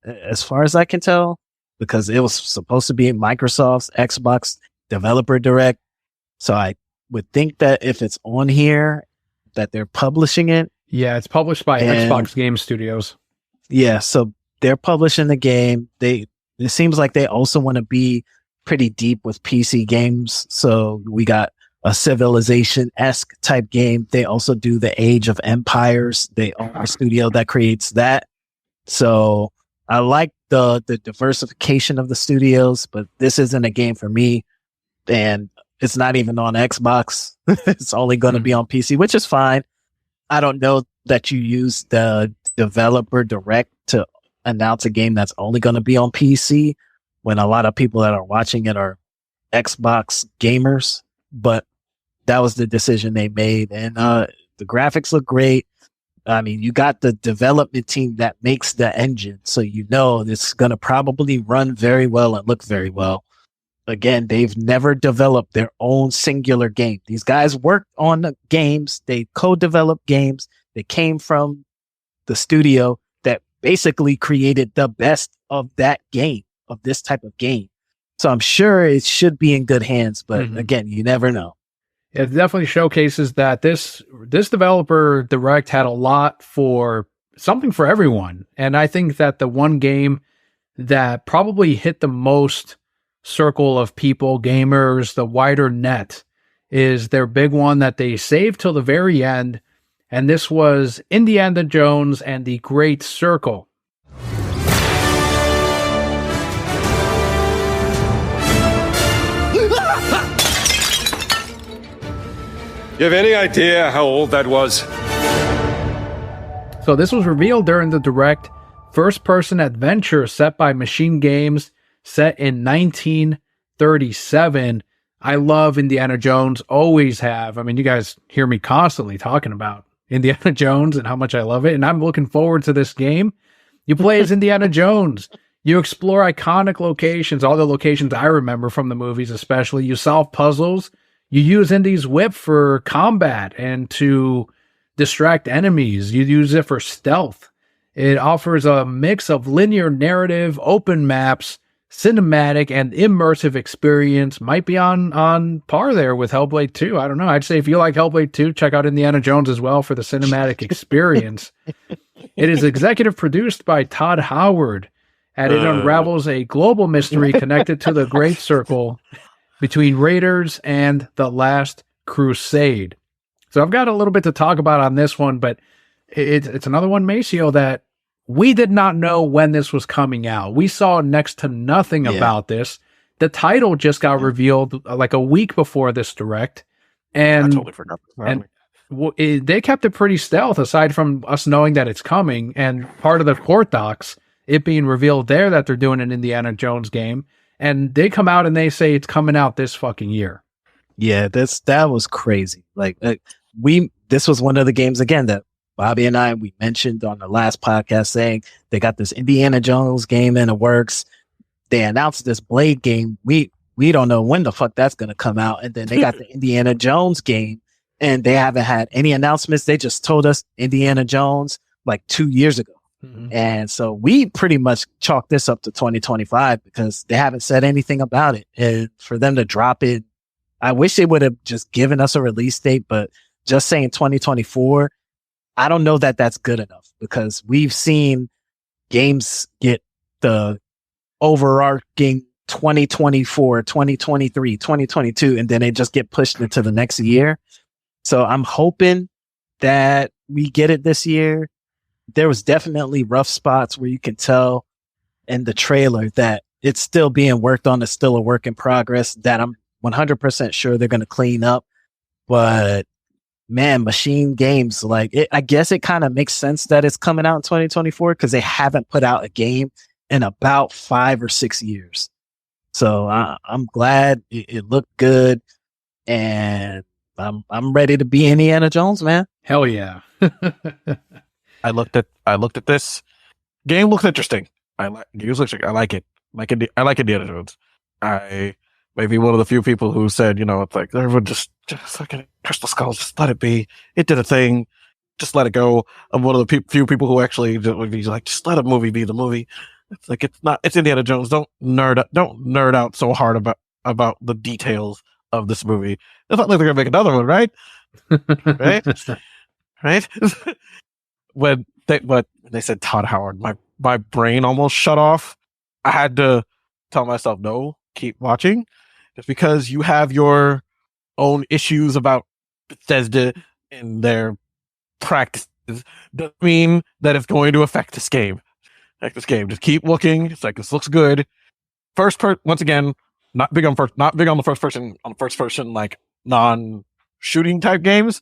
as far as I can tell, because it was supposed to be Microsoft's Xbox Developer Direct. So I would think that if it's on here, that they're publishing it. Yeah, it's published by Xbox Game Studios. Yeah, so they're publishing the game. It seems like they also want to be pretty deep with PC games. So we got a Civilization-esque type game. They also do the Age of Empires. They own a studio that creates that. So I like the diversification of the studios, but this isn't a game for me. And it's not even on Xbox. It's only going to be on PC, which is fine. I don't know that you use the developer direct to announce a game that's only going to be on PC when a lot of people that are watching it are Xbox gamers. But that was the decision they made. And the graphics look great. I mean, you got the development team that makes the engine. So you know it's going to probably run very well and look very well. Again, they've never developed their own singular game. These guys worked on the games. They co-developed games. They came from the studio that basically created the best of that game, of this type of game. So I'm sure it should be in good hands, but again, you never know. It definitely showcases that this developer direct had a lot for something for everyone. And I think that the one game that probably hit the most circle of people, gamers, the wider net, is their big one that they saved till the very end. And this was Indiana Jones and the Great Circle. You have any idea how old that was? So this was revealed during the direct. First-person adventure set by MachineGames, set in 1937. I love Indiana Jones, always have. I mean, you guys hear me constantly talking about Indiana Jones and how much I love it, and I'm looking forward to this game. You play as Indiana Jones. You explore iconic locations, all the locations I remember from the movies especially. You solve puzzles. You use Indy's whip for combat and to distract enemies. You use it for stealth. It offers a mix of linear narrative, open maps, cinematic, and immersive experience. Might be on par there with Hellblade 2. I don't know. I'd say if you like Hellblade 2, check out Indiana Jones as well for the cinematic experience. It is executive produced by Todd Howard, and it unravels a global mystery connected to the Great Circle between Raiders and the Last Crusade. So I've got a little bit to talk about on this one, but it's another one, Macio, that we did not know when this was coming out. We saw next to nothing about this. The title just got revealed like a week before this direct. And, I totally forgot. They kept it pretty stealth, aside from us knowing that it's coming. And part of the court docs, it being revealed there that they're doing an Indiana Jones game. And they come out and they say it's coming out this fucking year. Yeah, that was crazy. This was one of the games, again, that Bobby and we mentioned on the last podcast, saying they got this Indiana Jones game in the works. They announced this Blade game. We don't know when the fuck that's going to come out. And then they got the Indiana Jones game, and they haven't had any announcements. They just told us Indiana Jones like 2 years ago. Mm-hmm. And so we pretty much chalked this up to 2025 because they haven't said anything about it. And for them to drop it, I wish they would have just given us a release date, but just saying 2024, I don't know that that's good enough, because we've seen games get the overarching 2024, 2023, 2022, and then they just get pushed into the next year. So I'm hoping that we get it this year. There was definitely rough spots where you can tell in the trailer that it's still being worked on. It's still a work in progress that I'm 100% sure they're going to clean up. But man, MachineGames, I guess it kind of makes sense that it's coming out in 2024 because they haven't put out a game in about 5 or 6 years. So I'm glad it looked good, and I'm ready to be Indiana Jones, man. Hell yeah. I looked at this game. Looks interesting. I like it. I like Indiana Jones. I may be one of the few people who said, it's like everyone just fucking Crystal Skull, just let it be. It did a thing. Just let it go. I'm one of the few people who actually would be like, just let a movie be the movie. It's like, it's Indiana Jones. Don't nerd out so hard about the details of this movie. It's not like they're gonna make another one, right? Right? When they said Todd Howard, my brain almost shut off. I had to tell myself, no, keep watching. Just because you have your own issues about Bethesda and their practices doesn't mean that it's going to affect this game. Just keep looking. It's like, this looks good. Once again, not big on the first person, like non-shooting type games.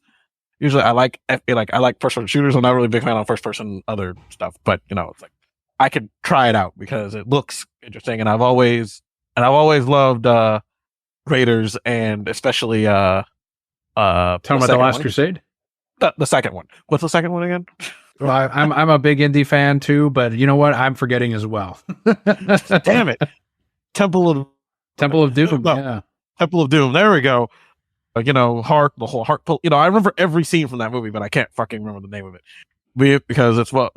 Usually I like first person shooters. I'm not really a big fan on first person other stuff, but it's like, I could try it out because it looks interesting. And I've always loved, Raiders, and especially, talking about the Last Crusade? The second one. What's the second one again? Well, I'm a big Indy fan too, but you know what? I'm forgetting as well. Damn it! Temple of Doom. No, yeah, Temple of Doom. There we go. The whole heart. I remember every scene from that movie, but I can't fucking remember the name of it. Because it's a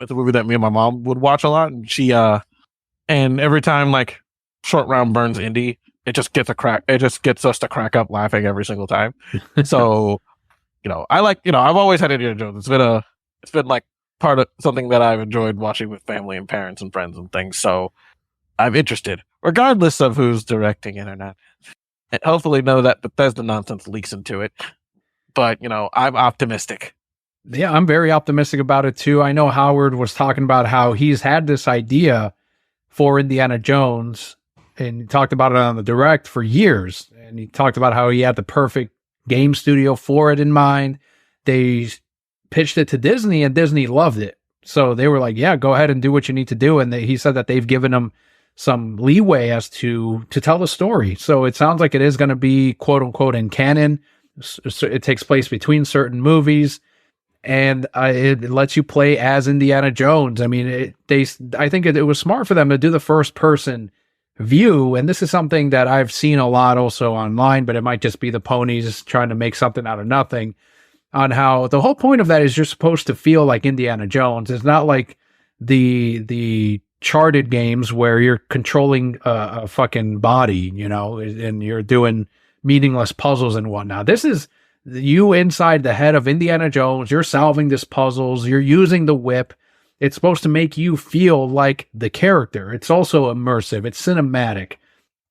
movie that me and my mom would watch a lot, and she and every time like Short Round burns Indy, it just gets us to crack up laughing every single time. So, I've always had Indiana Jones. It's been like part of something that I've enjoyed watching with family and parents and friends and things. So I'm interested, regardless of who's directing it or not. And hopefully none of that Bethesda nonsense leaks into it. But, I'm optimistic. Yeah, I'm very optimistic about it too. I know Howard was talking about how he's had this idea for Indiana Jones, and he talked about it on the direct for years. And he talked about how he had the perfect game studio for it in mind. They pitched it to Disney, and Disney loved it. So they were like, yeah, go ahead and do what you need to do. And he said that they've given him some leeway as to tell the story. So it sounds like it is going to be quote unquote in canon. So it takes place between certain movies, and it lets you play as Indiana Jones. I mean, I think it was smart for them to do the first person view. And this is something that I've seen a lot also online, but it might just be the ponies trying to make something out of nothing, on how the whole point of that is you're supposed to feel like Indiana Jones. It's not like the Charted games where you're controlling a fucking body, you know, and you're doing meaningless puzzles and whatnot. This is you inside the head of Indiana Jones. You're solving these puzzles. You're using the whip. It's supposed to make you feel like the character. It's also immersive. It's cinematic.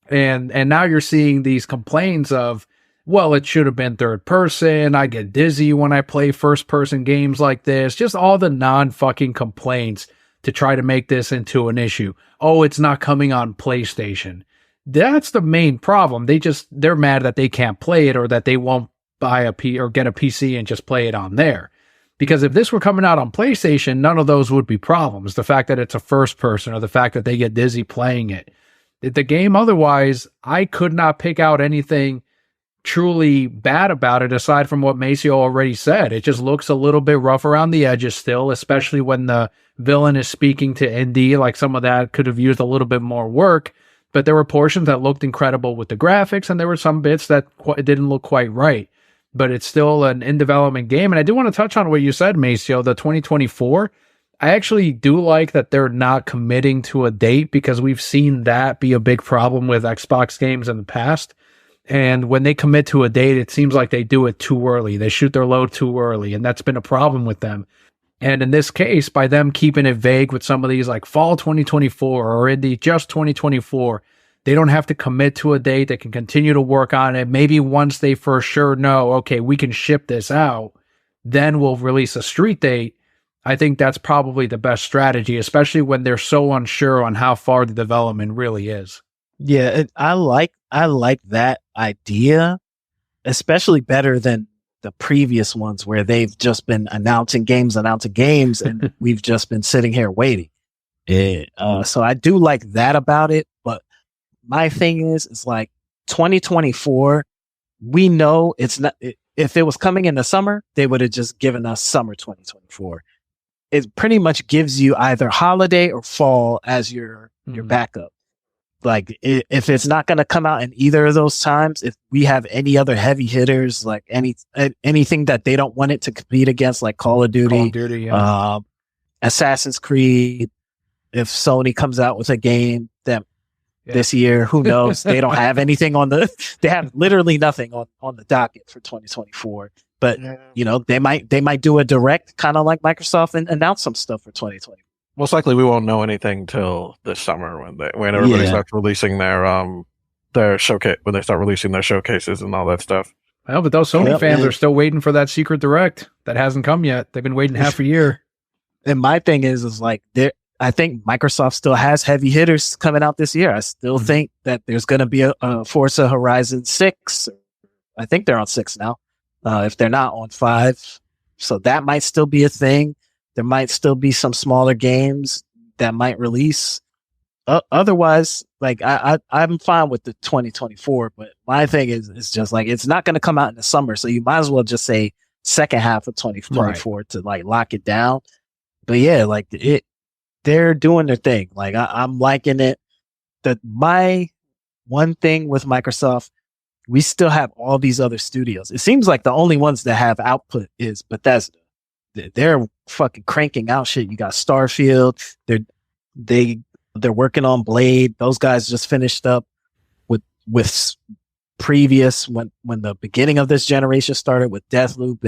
And now you're seeing these complaints of, well, it should have been third person. I get dizzy when I play first person games like this. Just all the non-fucking complaints to try to make this into an issue. Oh, it's not coming on PlayStation. That's the main problem. They're mad that they can't play it, or that they won't buy or get a PC and just play it on there. Because if this were coming out on PlayStation, none of those would be problems. The fact that it's a first person, or the fact that they get dizzy playing it. The game otherwise, I could not pick out anything truly bad about it, aside from what Macio already said. It just looks a little bit rough around the edges still, especially when the villain is speaking to Indy. Like, some of that could have used a little bit more work, but there were portions that looked incredible with the graphics, and there were some bits that it didn't look quite right. But it's still an in-development game. And I do want to touch on what you said, Macio, the 2024. I actually do like that they're not committing to a date, because we've seen that be a big problem with Xbox games in the past. And when they commit to a date, it seems like they do it too early. They shoot their load too early, and that's been a problem with them. And in this case, by them keeping it vague with some of these, like fall 2024 or Indy just 2024, they don't have to commit to a date. They can continue to work on it. Maybe once they for sure know, okay, we can ship this out, then we'll release a street date. I think that's probably the best strategy, especially when they're so unsure on how far the development really is. Yeah, I like that idea, especially better than the previous ones where they've just been announcing games, and we've just been sitting here waiting. So I do like that about it. But my thing is like 2024, we know it's not, if it was coming in the summer, they would have just given us summer 2024. It pretty much gives you either holiday or fall as your backup. Like, if it's not going to come out in either of those times, if we have any other heavy hitters, like anything that they don't want it to compete against, like Call of Duty, yeah. Assassin's Creed, if Sony comes out with a game that this year, who knows? They don't have anything they have literally nothing on the docket for 2024. But you know, they might do a direct, kind of like Microsoft, and announce some stuff for 2020. Most likely, we won't know anything till this summer when everybody starts releasing their showcase, when they start releasing their showcases and all that stuff. Well, but those Sony fans are still waiting for that secret direct that hasn't come yet. They've been waiting half a year. And my thing is like, I think Microsoft still has heavy hitters coming out this year. I still think that there's going to be a Forza Horizon 6. I think they're on 6 now. If they're not on 5, so that might still be a thing. There might still be some smaller games that might release. Otherwise, like I'm fine with the 2024, but my thing is just like, it's not going to come out in the summer, so you might as well just say second half of 2024 to like lock it down. But yeah, like they're doing their thing. Like I'm liking it. My one thing with Microsoft, we still have all these other studios. It seems like the only ones that have output is Bethesda. They're fucking cranking out shit. You got Starfield. They're working on Blade. Those guys just finished up with previous when the beginning of this generation started with Deathloop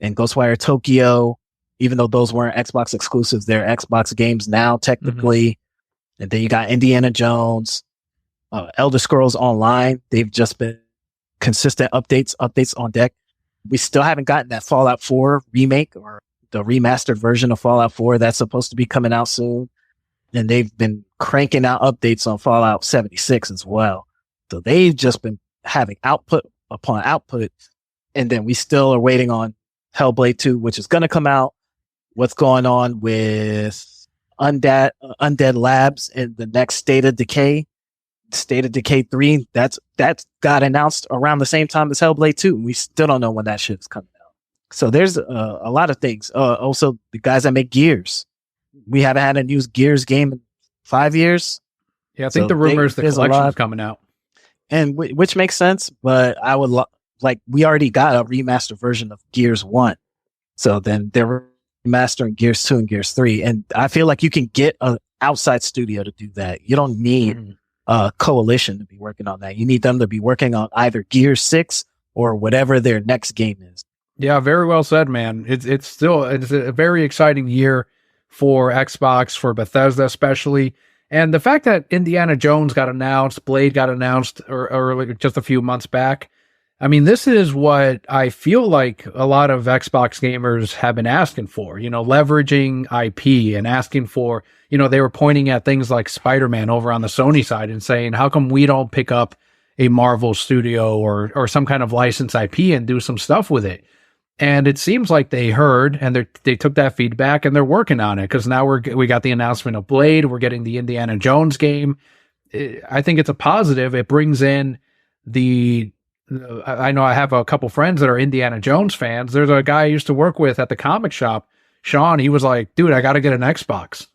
and Ghostwire Tokyo. Even though those weren't Xbox exclusives, they're Xbox games now technically. Mm-hmm. And then you got Indiana Jones, Elder Scrolls Online. They've just been consistent updates on deck. We still haven't gotten that Fallout 4 remake or the remastered version of Fallout 4 that's supposed to be coming out soon. And they've been cranking out updates on Fallout 76 as well. So they've just been having output upon output. And then we still are waiting on Hellblade 2, which is going to come out. What's going on with Undead Labs and the next State of Decay 3. That's got announced around the same time as Hellblade 2. We still don't know when that shit is coming out. So there's a lot of things. Also, the guys that make Gears. We haven't had a new Gears game in 5 years. Yeah, I think the rumor is the collection is coming out. And which makes sense, but I would we already got a remastered version of Gears 1. So then they're remastering Gears 2 and Gears 3. And I feel like you can get an outside studio to do that. You don't need a coalition to be working on that. You need them to be working on either Gears 6 or whatever their next game is. Yeah, very well said, man. It's a very exciting year for Xbox, for Bethesda especially. And the fact that Indiana Jones got announced, Blade got announced early, just a few months back. I mean, this is what I feel like a lot of Xbox gamers have been asking for, leveraging IP and asking for, they were pointing at things like Spider-Man over on the Sony side and saying, how come we don't pick up a Marvel studio or some kind of licensed IP and do some stuff with it? And it seems like they heard and they took that feedback and they're working on it, because now we got the announcement of Blade. We're getting the Indiana Jones game. I think it's a positive. It brings in I know I have a couple friends that are Indiana Jones fans. There's a guy I used to work with at the comic shop, Sean. He was like, dude, I got to get an Xbox.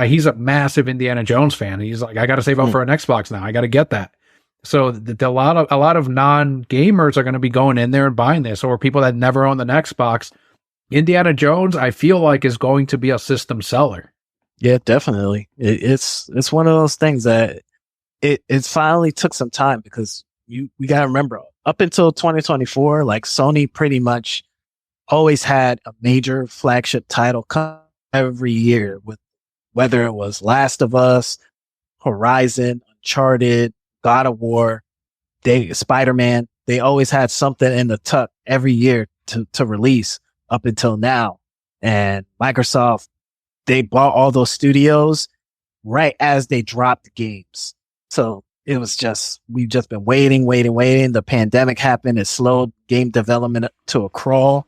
He's a massive Indiana Jones fan. He's like, I got to save up for an Xbox now. I got to get that. So a lot of non-gamers are going to be going in there and buying this, or people that never owned an Xbox. Indiana Jones, I feel like, is going to be a system seller. Yeah, definitely. It's one of those things that it finally took some time, because we got to remember, up until 2024, like, Sony pretty much always had a major flagship title come every year, with whether it was Last of Us, Horizon, Uncharted, God of War, Spider-Man. They always had something in the tuck every year to release up until now. And Microsoft, they bought all those studios right as they dropped games. So it was we've just been waiting. The pandemic happened. It slowed game development to a crawl.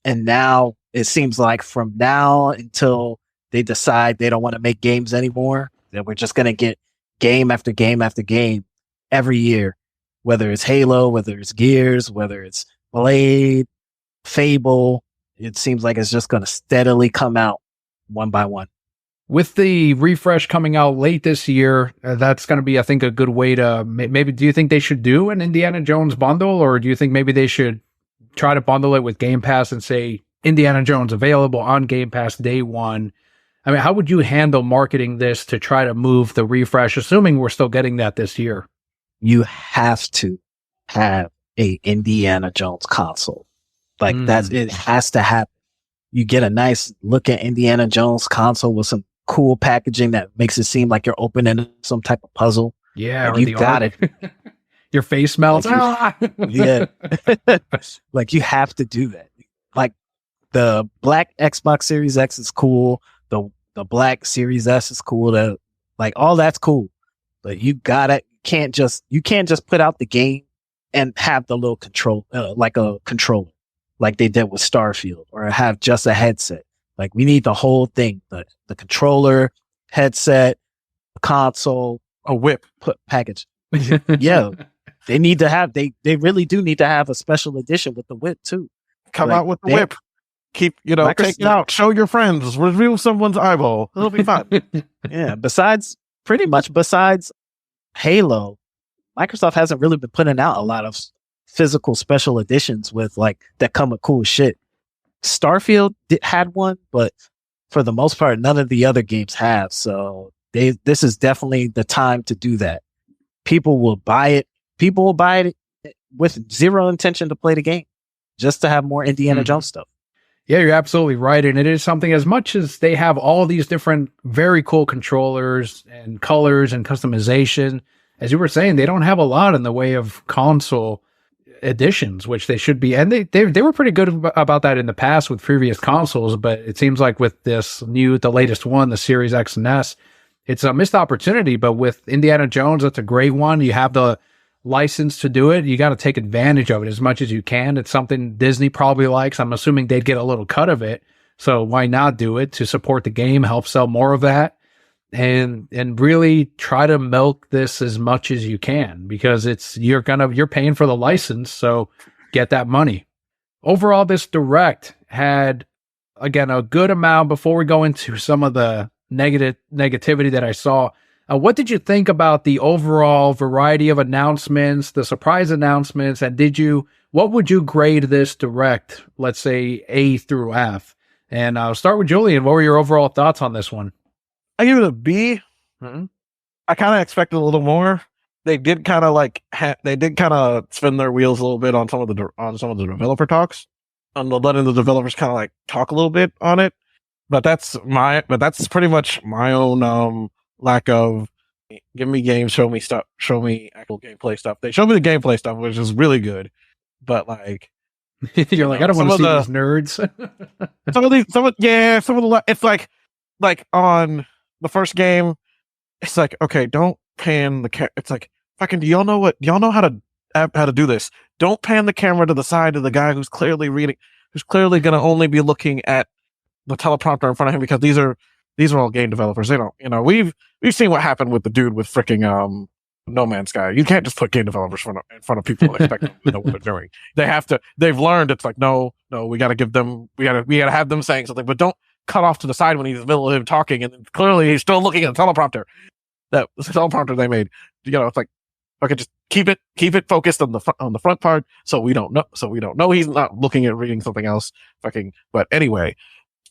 And now it seems like from now until they decide they don't want to make games anymore, that we're just going to get game after game after game every year, whether it's Halo, whether it's Gears, whether it's Blade, Fable. It seems like it's just going to steadily come out one by one. With the refresh coming out late this year, that's going to be, I think, a good way to maybe. Do you think they should do an Indiana Jones bundle, or do you think maybe they should try to bundle it with Game Pass and say Indiana Jones available on Game Pass day one? I mean, how would you handle marketing this to try to move the refresh, assuming we're still getting that this year? You have to have a Indiana Jones console. Like, it has to happen. You get a nice look at Indiana Jones console with some cool packaging that makes it seem like you're opening some type of puzzle. Yeah, like, you got it. Your face melts. Yeah. Like, you have to do that. Like, the black Xbox Series X is cool. The black Series S is cool. Like, all that's cool. But you got it. You can't just put out the game and have the little like a controller, like they did with Starfield, or have just a headset. Like, we need the whole thing, the controller, headset, console, a whip, package. Yeah. They really do need to have a special edition with the whip too. Come out with the whip. Keep, take it out, show your friends, review someone's eyeball. It'll be fun. Yeah. Besides Halo, Microsoft hasn't really been putting out a lot of physical special editions with that come with cool shit. Starfield had one, but for the most part, none of the other games have. So this is definitely the time to do that. People will buy it. People will buy it with zero intention to play the game, just to have more Indiana Jones stuff. Yeah, you're absolutely right. And it is something, as much as they have all these different very cool controllers and colors and customization, as you were saying, they don't have a lot in the way of console editions, which they should be. And they were pretty good about that in the past with previous consoles. But it seems like with the latest one, the Series X and S, it's a missed opportunity. But with Indiana Jones, that's a great one. You have the license to do it, you got to take advantage of it as much as you can. It's something Disney probably likes. I'm assuming they'd get a little cut of it. So why not do it to support the game, help sell more of that, and really try to milk this as much as you can, because you're paying for the license, so get that money. Overall, this Direct had, again, a good amount. Before we go into some of the negativity that I saw, what did you think about the overall variety of announcements, the surprise announcements, and what would you grade this Direct, let's say A through F? And I'll start with Julian. What were your overall thoughts on this one? I give it a B. Mm-hmm. I kind of expected a little more. They did kind of spin their wheels a little bit on some of the developer talks, on letting the developers kind of like talk a little bit on it. But that's pretty much my own lack of give me games, show me stuff, show me actual gameplay stuff. They showed me the gameplay stuff, which is really good, but like you're like, I don't want to see these nerds. It's like on the first game, it's like, okay, don't pan the it's like, fucking, do y'all know how to do this? Don't pan the camera to the side of the guy who's clearly reading, who's clearly going to only be looking at the teleprompter in front of him, because these are all game developers. They don't, we've seen what happened with the dude with freaking No Man's Sky. You can't just put game developers in front of people and expect them to know what they're doing. They've learned, it's like, no, we got to give them, we got to have them saying something, but don't cut off to the side when he's in the middle of him talking and clearly he's still looking at the teleprompter. That was the teleprompter they made. It's like, okay, just keep it focused on the front part, so we don't know he's not looking at reading something else. But anyway,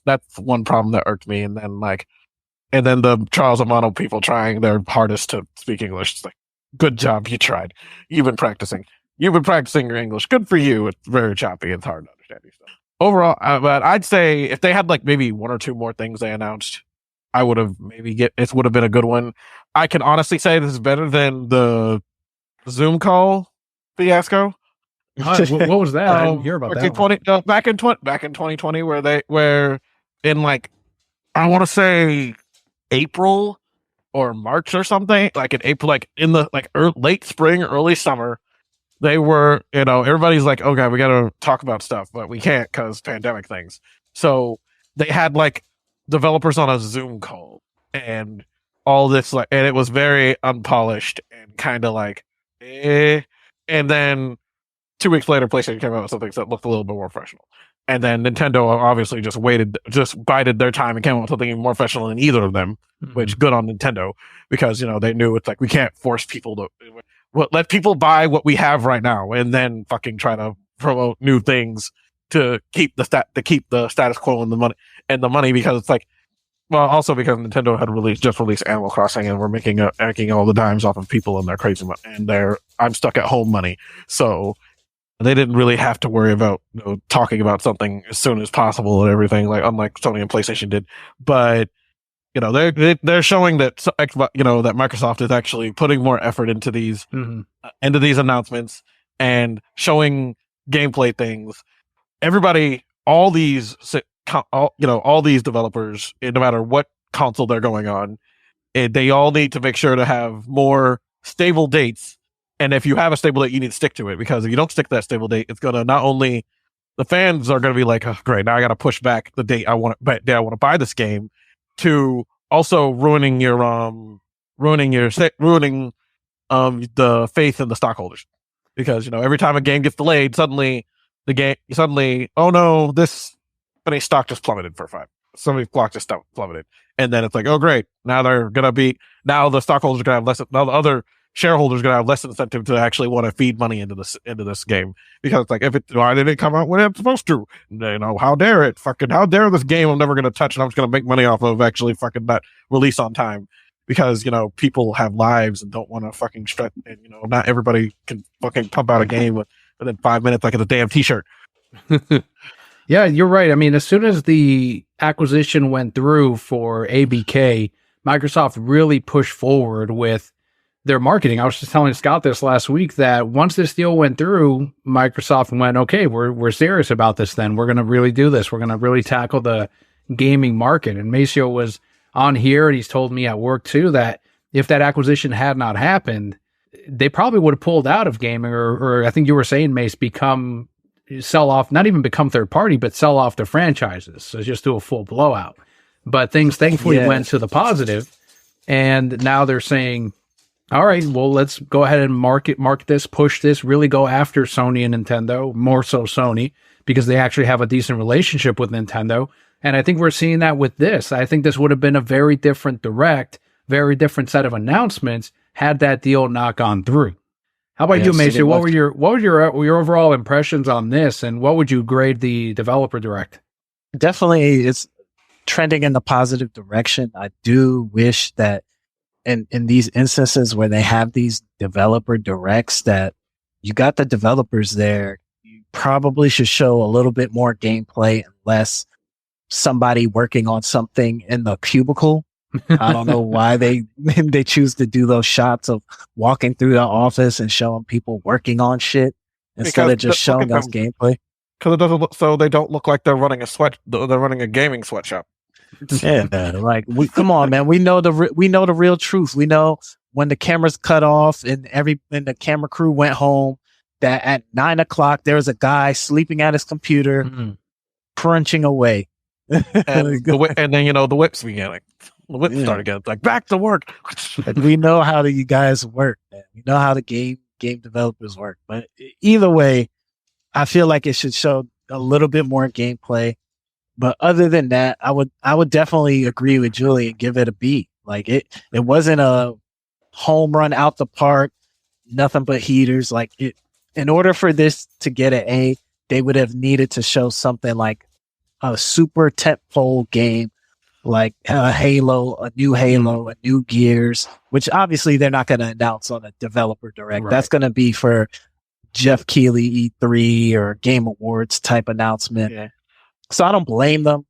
that's one problem that irked me. And then the Charles Amano people trying their hardest to speak English. It's like, good job, you tried. You've been practicing your English. Good for you. It's very choppy. It's hard to understand these stuff. Overall, but I'd say if they had like maybe one or two more things they announced, I would have it would have been a good one. I can honestly say this is better than the Zoom call fiasco. What was that? I didn't hear about that. Back in 2020, where in like, I want to say April or March or something, like in April, like in the late spring, early summer, they were, everybody's like, okay, we got to talk about stuff, but we can't because pandemic things. So they had like developers on a Zoom call and all this, like, and it was very unpolished and kind of like, and then 2 weeks later, PlayStation came out with something that looked a little bit more professional. And then Nintendo obviously just bided their time and came out with something even more professional than either of them, which good on Nintendo, because, they knew it's like, we can't force people to let people buy what we have right now and then fucking try to promote new things to keep the status quo and the money, because it's like, well, also because Nintendo had just released Animal Crossing and we're making all the dimes off of people and their crazy money and their I'm stuck at home money. So they didn't really have to worry about talking about something as soon as possible and everything, like unlike Sony and PlayStation did. But they're showing that that Microsoft is actually putting more effort into these announcements and showing gameplay things. Everybody, all these developers, no matter what console they're going on, they all need to make sure to have more stable dates. And if you have a stable date, you need to stick to it, because if you don't stick to that stable date, it's going to not only the fans are going to be like, oh, great, now I got to push back the date I want to buy this game, to also ruining the faith in the stockholders, because every time a game gets delayed, suddenly oh no, this company's stock just plummeted for 5. Somebody's stock just plummeted, and then it's like, oh great, now the stockholders are going to have less. Now the other shareholders going to have less incentive to actually want to feed money into this game, because it's like, why did it come out when it's supposed to? How dare this game I'm never going to touch, and I'm just going to make money off of actually fucking not release on time, because people have lives and don't want to fucking stretch, and not everybody can fucking pump out a game within 5 minutes like it's a damn t-shirt. Yeah, you're right. I mean, as soon as the acquisition went through for ABK, Microsoft really pushed forward with their marketing. I was just telling Scott this last week that once this deal went through, Microsoft went, okay, we're serious about this then. We're going to really do this. We're going to really tackle the gaming market. And Macio was on here, and he's told me at work too that if that acquisition had not happened, they probably would have pulled out of gaming, or I think you were saying, Mace, sell off, not even become third party, but sell off the franchises. So just do a full blowout. But things thankfully went to the positive, and now they're saying, all right, well, let's go ahead and mark this, push this, really go after Sony and Nintendo, more so Sony, because they actually have a decent relationship with Nintendo. And I think we're seeing that with this. I think this would have been a very different direct, very different set of announcements had that deal not gone through. How about you, Macio? What were your overall impressions on this, and what would you grade the developer direct? Definitely, it's trending in the positive direction. I do wish that in these instances where they have these developer directs, that you got the developers there, you probably should show a little bit more gameplay and less somebody working on something in the cubicle. I don't know why they choose to do those shots of walking through the office and showing people working on shit instead of just showing us gameplay. Because it doesn't look, so they don't look like they're running a gaming sweatshop. Yeah, like come on, man. We know the real truth. We know when the cameras cut off and the camera crew went home, that at 9 o'clock there was a guy sleeping at his computer, crunching away, and then the whips began. The whips started again. It's like back to work. And we know how you guys work, man. We know how the game developers work. But either way, I feel like it should show a little bit more gameplay. But other than that, I would definitely agree with Julian, give it a B. Like it wasn't a home run out the park, nothing but heaters. Like it, in order for this to get an A, they would have needed to show something like a super tentpole game, like Halo, a new Gears, which obviously they're not going to announce on a developer direct. Right. That's going to be for Jeff Keighley E3 or Game Awards type announcement. Yeah. So I don't blame them,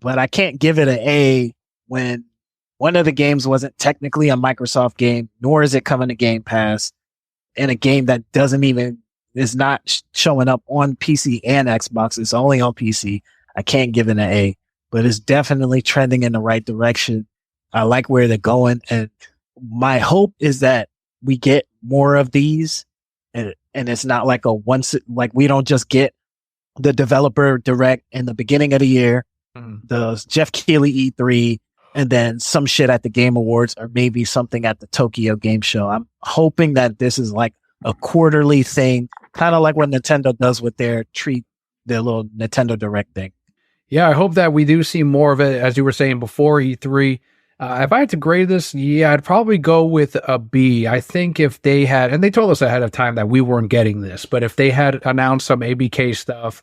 but I can't give it an A when one of the games wasn't technically a Microsoft game, nor is it coming to Game Pass, and a game that is not showing up on PC and Xbox. It's only on PC. I can't give it an A, but it's definitely trending in the right direction. I like where they're going, and my hope is that we get more of these, and it's not like like we don't just get the developer direct in the beginning of the year, the Jeff Keighley E3, and then some shit at the Game Awards, or maybe something at the Tokyo Game Show. I'm hoping that this is like a quarterly thing, kind of like what Nintendo does with their little Nintendo Direct thing. Yeah, I hope that we do see more of it, as you were saying before E3. If I had to grade this, I'd probably go with a B. I think if they had, and they told us ahead of time that we weren't getting this, but if they had announced some ABK stuff,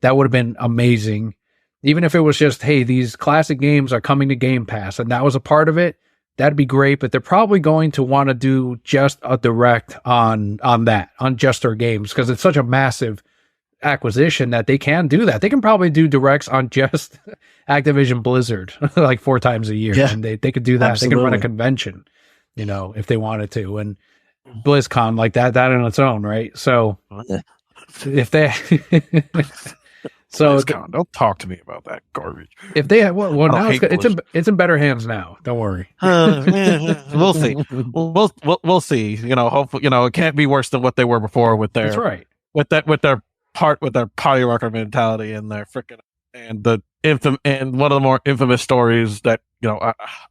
that would have been amazing. Even if it was just, hey, these classic games are coming to Game Pass, and that was a part of it, that'd be great. But they're probably going to want to do just a direct on just their games, because it's such a massive acquisition that they can do that. They can probably do directs on just Activision Blizzard like 4 times a year, and they could do that. Absolutely. They could run a convention, if they wanted to, and BlizzCon like that on its own, right? So if they don't talk to me about that garbage. If they now it's in better hands now. Don't worry. We'll see. We'll see. Hopefully, it can't be worse than what they were before with their. That's right. With their potty rocker mentality and their freaking and one of the more infamous stories that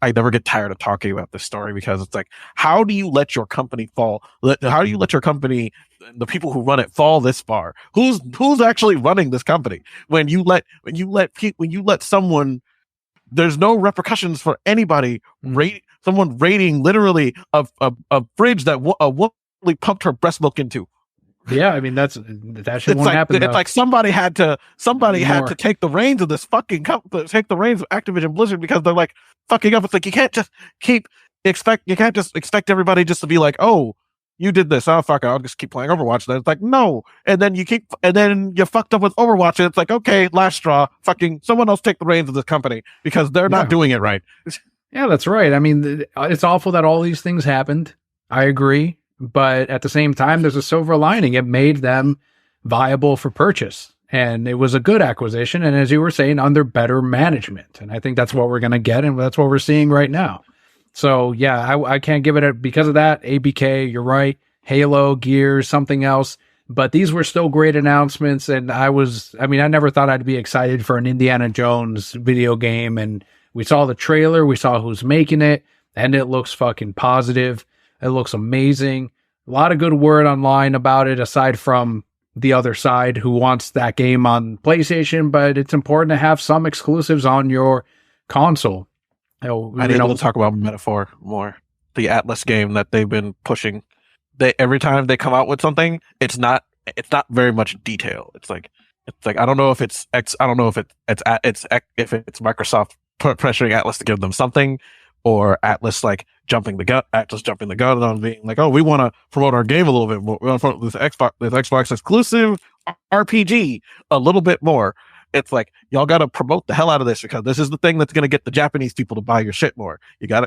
I never get tired of talking about this story, because it's like, how do you let your company fall? How do you let your company, the people who run it, fall this far? Who's actually running this company? When you let someone, there's no repercussions for anybody. Someone rating literally a fridge that a woman pumped her breast milk into. Yeah, I mean that shit won't happen. It's like somebody had to take the reins of this fucking take the reins of Activision Blizzard, because they're like fucking up. It's like you can't just expect everybody just to be like, oh, you did this, oh fuck it, I'll just keep playing Overwatch. Then it's like, no, and then you fucked up with Overwatch, and it's like, okay, last straw, fucking someone else take the reins of this company, because they're not doing it right. Yeah, that's right. I mean, it's awful that all these things happened. I agree. But at the same time, there's a silver lining. It made them viable for purchase, and it was a good acquisition. And as you were saying, under better management. And I think that's what we're going to get, and that's what we're seeing right now. So yeah, I can't give it because of that. ABK, you're right. Halo, Gears, something else. But these were still great announcements, and I never thought I'd be excited for an Indiana Jones video game, and we saw the trailer, we saw who's making it, and it looks fucking positive. It looks amazing. A lot of good word online about it, aside from the other side who wants that game on PlayStation, but it's important to have some exclusives on your console. I need to talk about Metaphor more. The Atlas game that they've been pushing. Every time they come out with something, it's not very much detail. It's like I don't know if it's Microsoft pressuring Atlas to give them something, or Atlas jumping the gun on being like, oh, we want to promote our game a little bit more. We want to promote this Xbox exclusive RPG a little bit more. It's like, y'all got to promote the hell out of this, because this is the thing that's going to get the Japanese people to buy your shit more.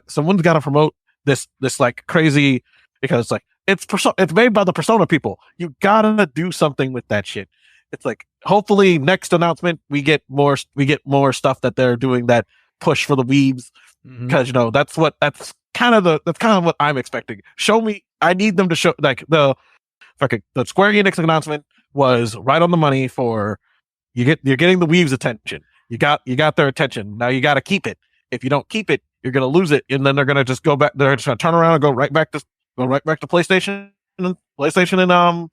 Someone's got to promote this like crazy, because like it's made by the Persona people. You gotta do something with that shit. It's like, hopefully next announcement we get more stuff that they're doing that push for the weebs, because that's kind of what I'm expecting. Show me. I need them to show, like, the Square Enix announcement was right on the money for you're getting the weebs' attention. You got their attention. Now you got to keep it. If you don't keep it, you're gonna lose it, and then they're gonna just go back. They're just gonna turn around and go right back to PlayStation and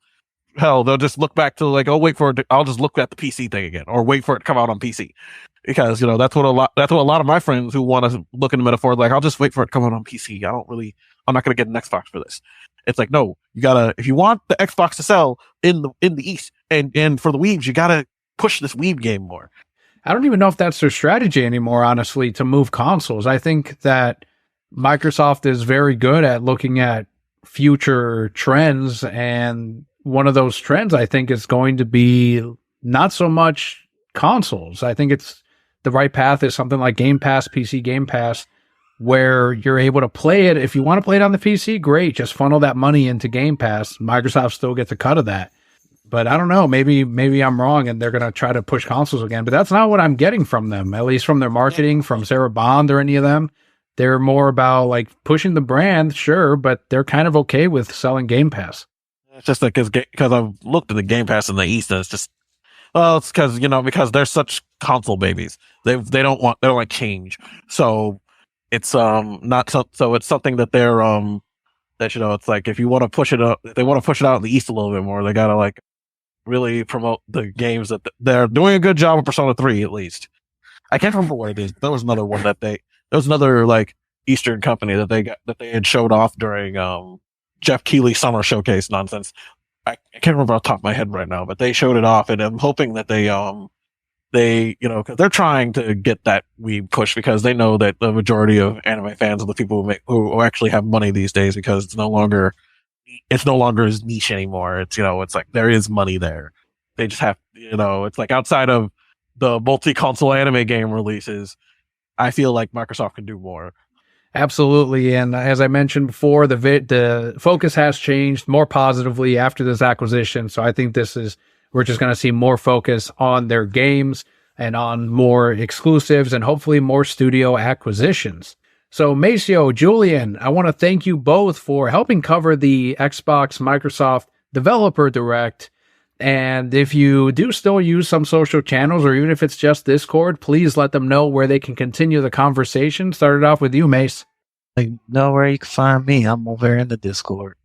hell, they'll just look back to like, oh, wait for it. I'll just look at the PC thing again, or wait for it to come out on PC, because that's what a lot of my friends who want to look into Metaphor, like, I'll just wait for it to come out on PC. I'm not gonna get an Xbox for this. It's like, no, you gotta, if you want the Xbox to sell in the East and for the weebs, you gotta push this weeb game more. I don't even know if that's their strategy anymore, honestly, to move consoles. I think that Microsoft is very good at looking at future trends, and one of those trends, I think, is going to be not so much consoles. I think it's the right path is something like Game Pass, PC Game Pass, where you're able to play it. If you want to play it on the PC, great. Just funnel that money into Game Pass. Microsoft still gets a cut of that. But I don't know. Maybe I'm wrong, and they're going to try to push consoles again. But that's not what I'm getting from them, at least from their marketing, from Sarah Bond or any of them. They're more about like pushing the brand, sure, but they're kind of okay with selling Game Pass. It's just like, because I've looked at the Game Pass in the East, and it's just, well, it's because they're such console babies. They don't like change. So it's it's something that they're it's like, if you want to push it up, if they want to push it out in the East a little bit more, they gotta like really promote the games that they're doing a good job of. Persona 3, at least. I can't remember what it is. There was another one there was another like Eastern company that they had showed off during Jeff Keighley Summer Showcase nonsense. I can't remember off the top of my head right now, but they showed it off, and I'm hoping that they because they're trying to get that we push, because they know that the majority of anime fans are the people who actually have money these days, because it's no longer as niche anymore. It's it's like there is money there. They just have it's like, outside of the multi-console anime game releases, I feel like Microsoft can do more. Absolutely. And as I mentioned before, the focus has changed more positively after this acquisition. So I think we're just going to see more focus on their games and on more exclusives, and hopefully more studio acquisitions. So Macio, Julian, I want to thank you both for helping cover the Xbox Microsoft Developer Direct. And if you do still use some social channels, or even if it's just Discord, please let them know where they can continue the conversation. Started off with you, Mace. Know where you can find me. I'm over in the Discord.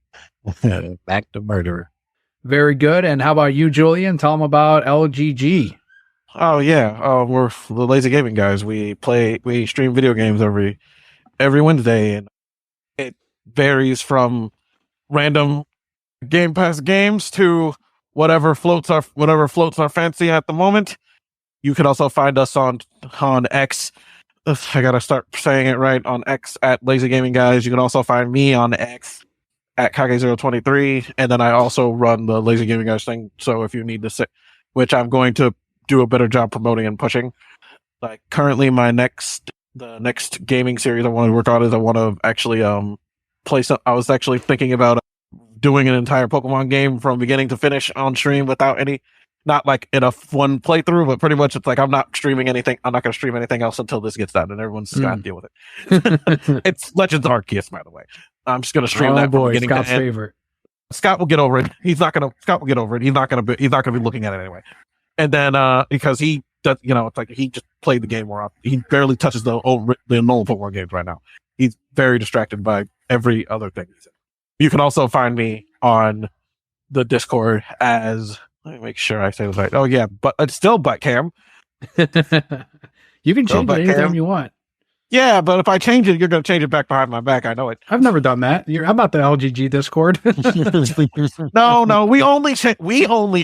Back to Murderer. Very good. And how about you, Julian? Tell them about LGG. Oh yeah, we're the Lazy Gaming Guys. We stream video games every Wednesday, and it varies from random Game Pass games to whatever floats our fancy at the moment. You can also find us on X. I gotta start saying it right, on X at Lazy Gaming Guys. You can also find me on X at Kage023, and then I also run the Lazy Gaming Guys thing. So if you need to which I'm going to do a better job promoting and pushing. Like currently, the next gaming series I want to work on is I want to actually play some. I was actually thinking about doing an entire Pokemon game from beginning to finish on stream without any not like in a one playthrough, but pretty much it's like I'm not streaming anything. I'm not going to stream anything else until this gets done, and everyone's got to deal with it. It's Legends Arceus, by the way. I'm just going to stream that from beginning Scott's to end. favorite. Scott will get over it. Scott will get over it. He's not going to be looking at it anyway. And then because he does, it's like he just played the game more often. He barely touches the normal Pokemon games right now. He's very distracted by every other thing. You can also find me on the Discord as, let me make sure I say this right. Oh yeah, but it's still Buttcam. You can change it anytime you want. Yeah, but if I change it, you're going to change it back behind my back. I know it. I've never done that. I'm not the LGG Discord. No, we only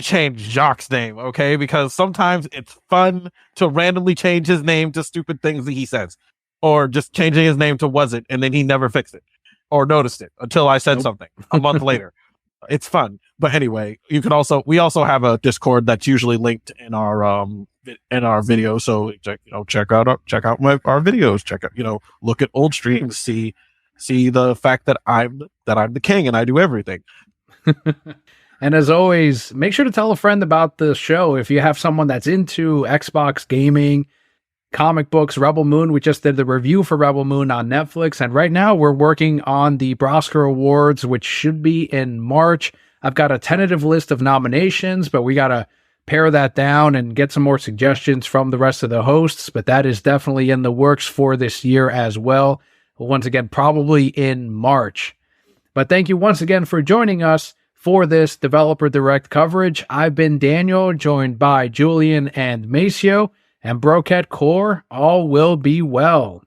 change Jacques' name, okay? Because sometimes it's fun to randomly change his name to stupid things that he says, or just changing his name to was it, and then he never fixed it or noticed it until I said something a month later. It's fun, but anyway, we also have a Discord that's usually linked in our video. So check out our videos. Look at old streams, see the fact that I'm the king and I do everything. And as always, make sure to tell a friend about the show if you have someone that's into Xbox gaming, comic books. Rebel Moon, we just did the review for Rebel Moon on Netflix, and right now we're working on the Brosker Awards, which should be in March. I've got a tentative list of nominations, but we got to pare that down and get some more suggestions from the rest of the hosts, but that is definitely in the works for this year as well. Once again, probably in March. But thank you once again for joining us for this Developer Direct coverage. I've been Daniel, joined by Julian and Macio, and Broquette Core. All will be well.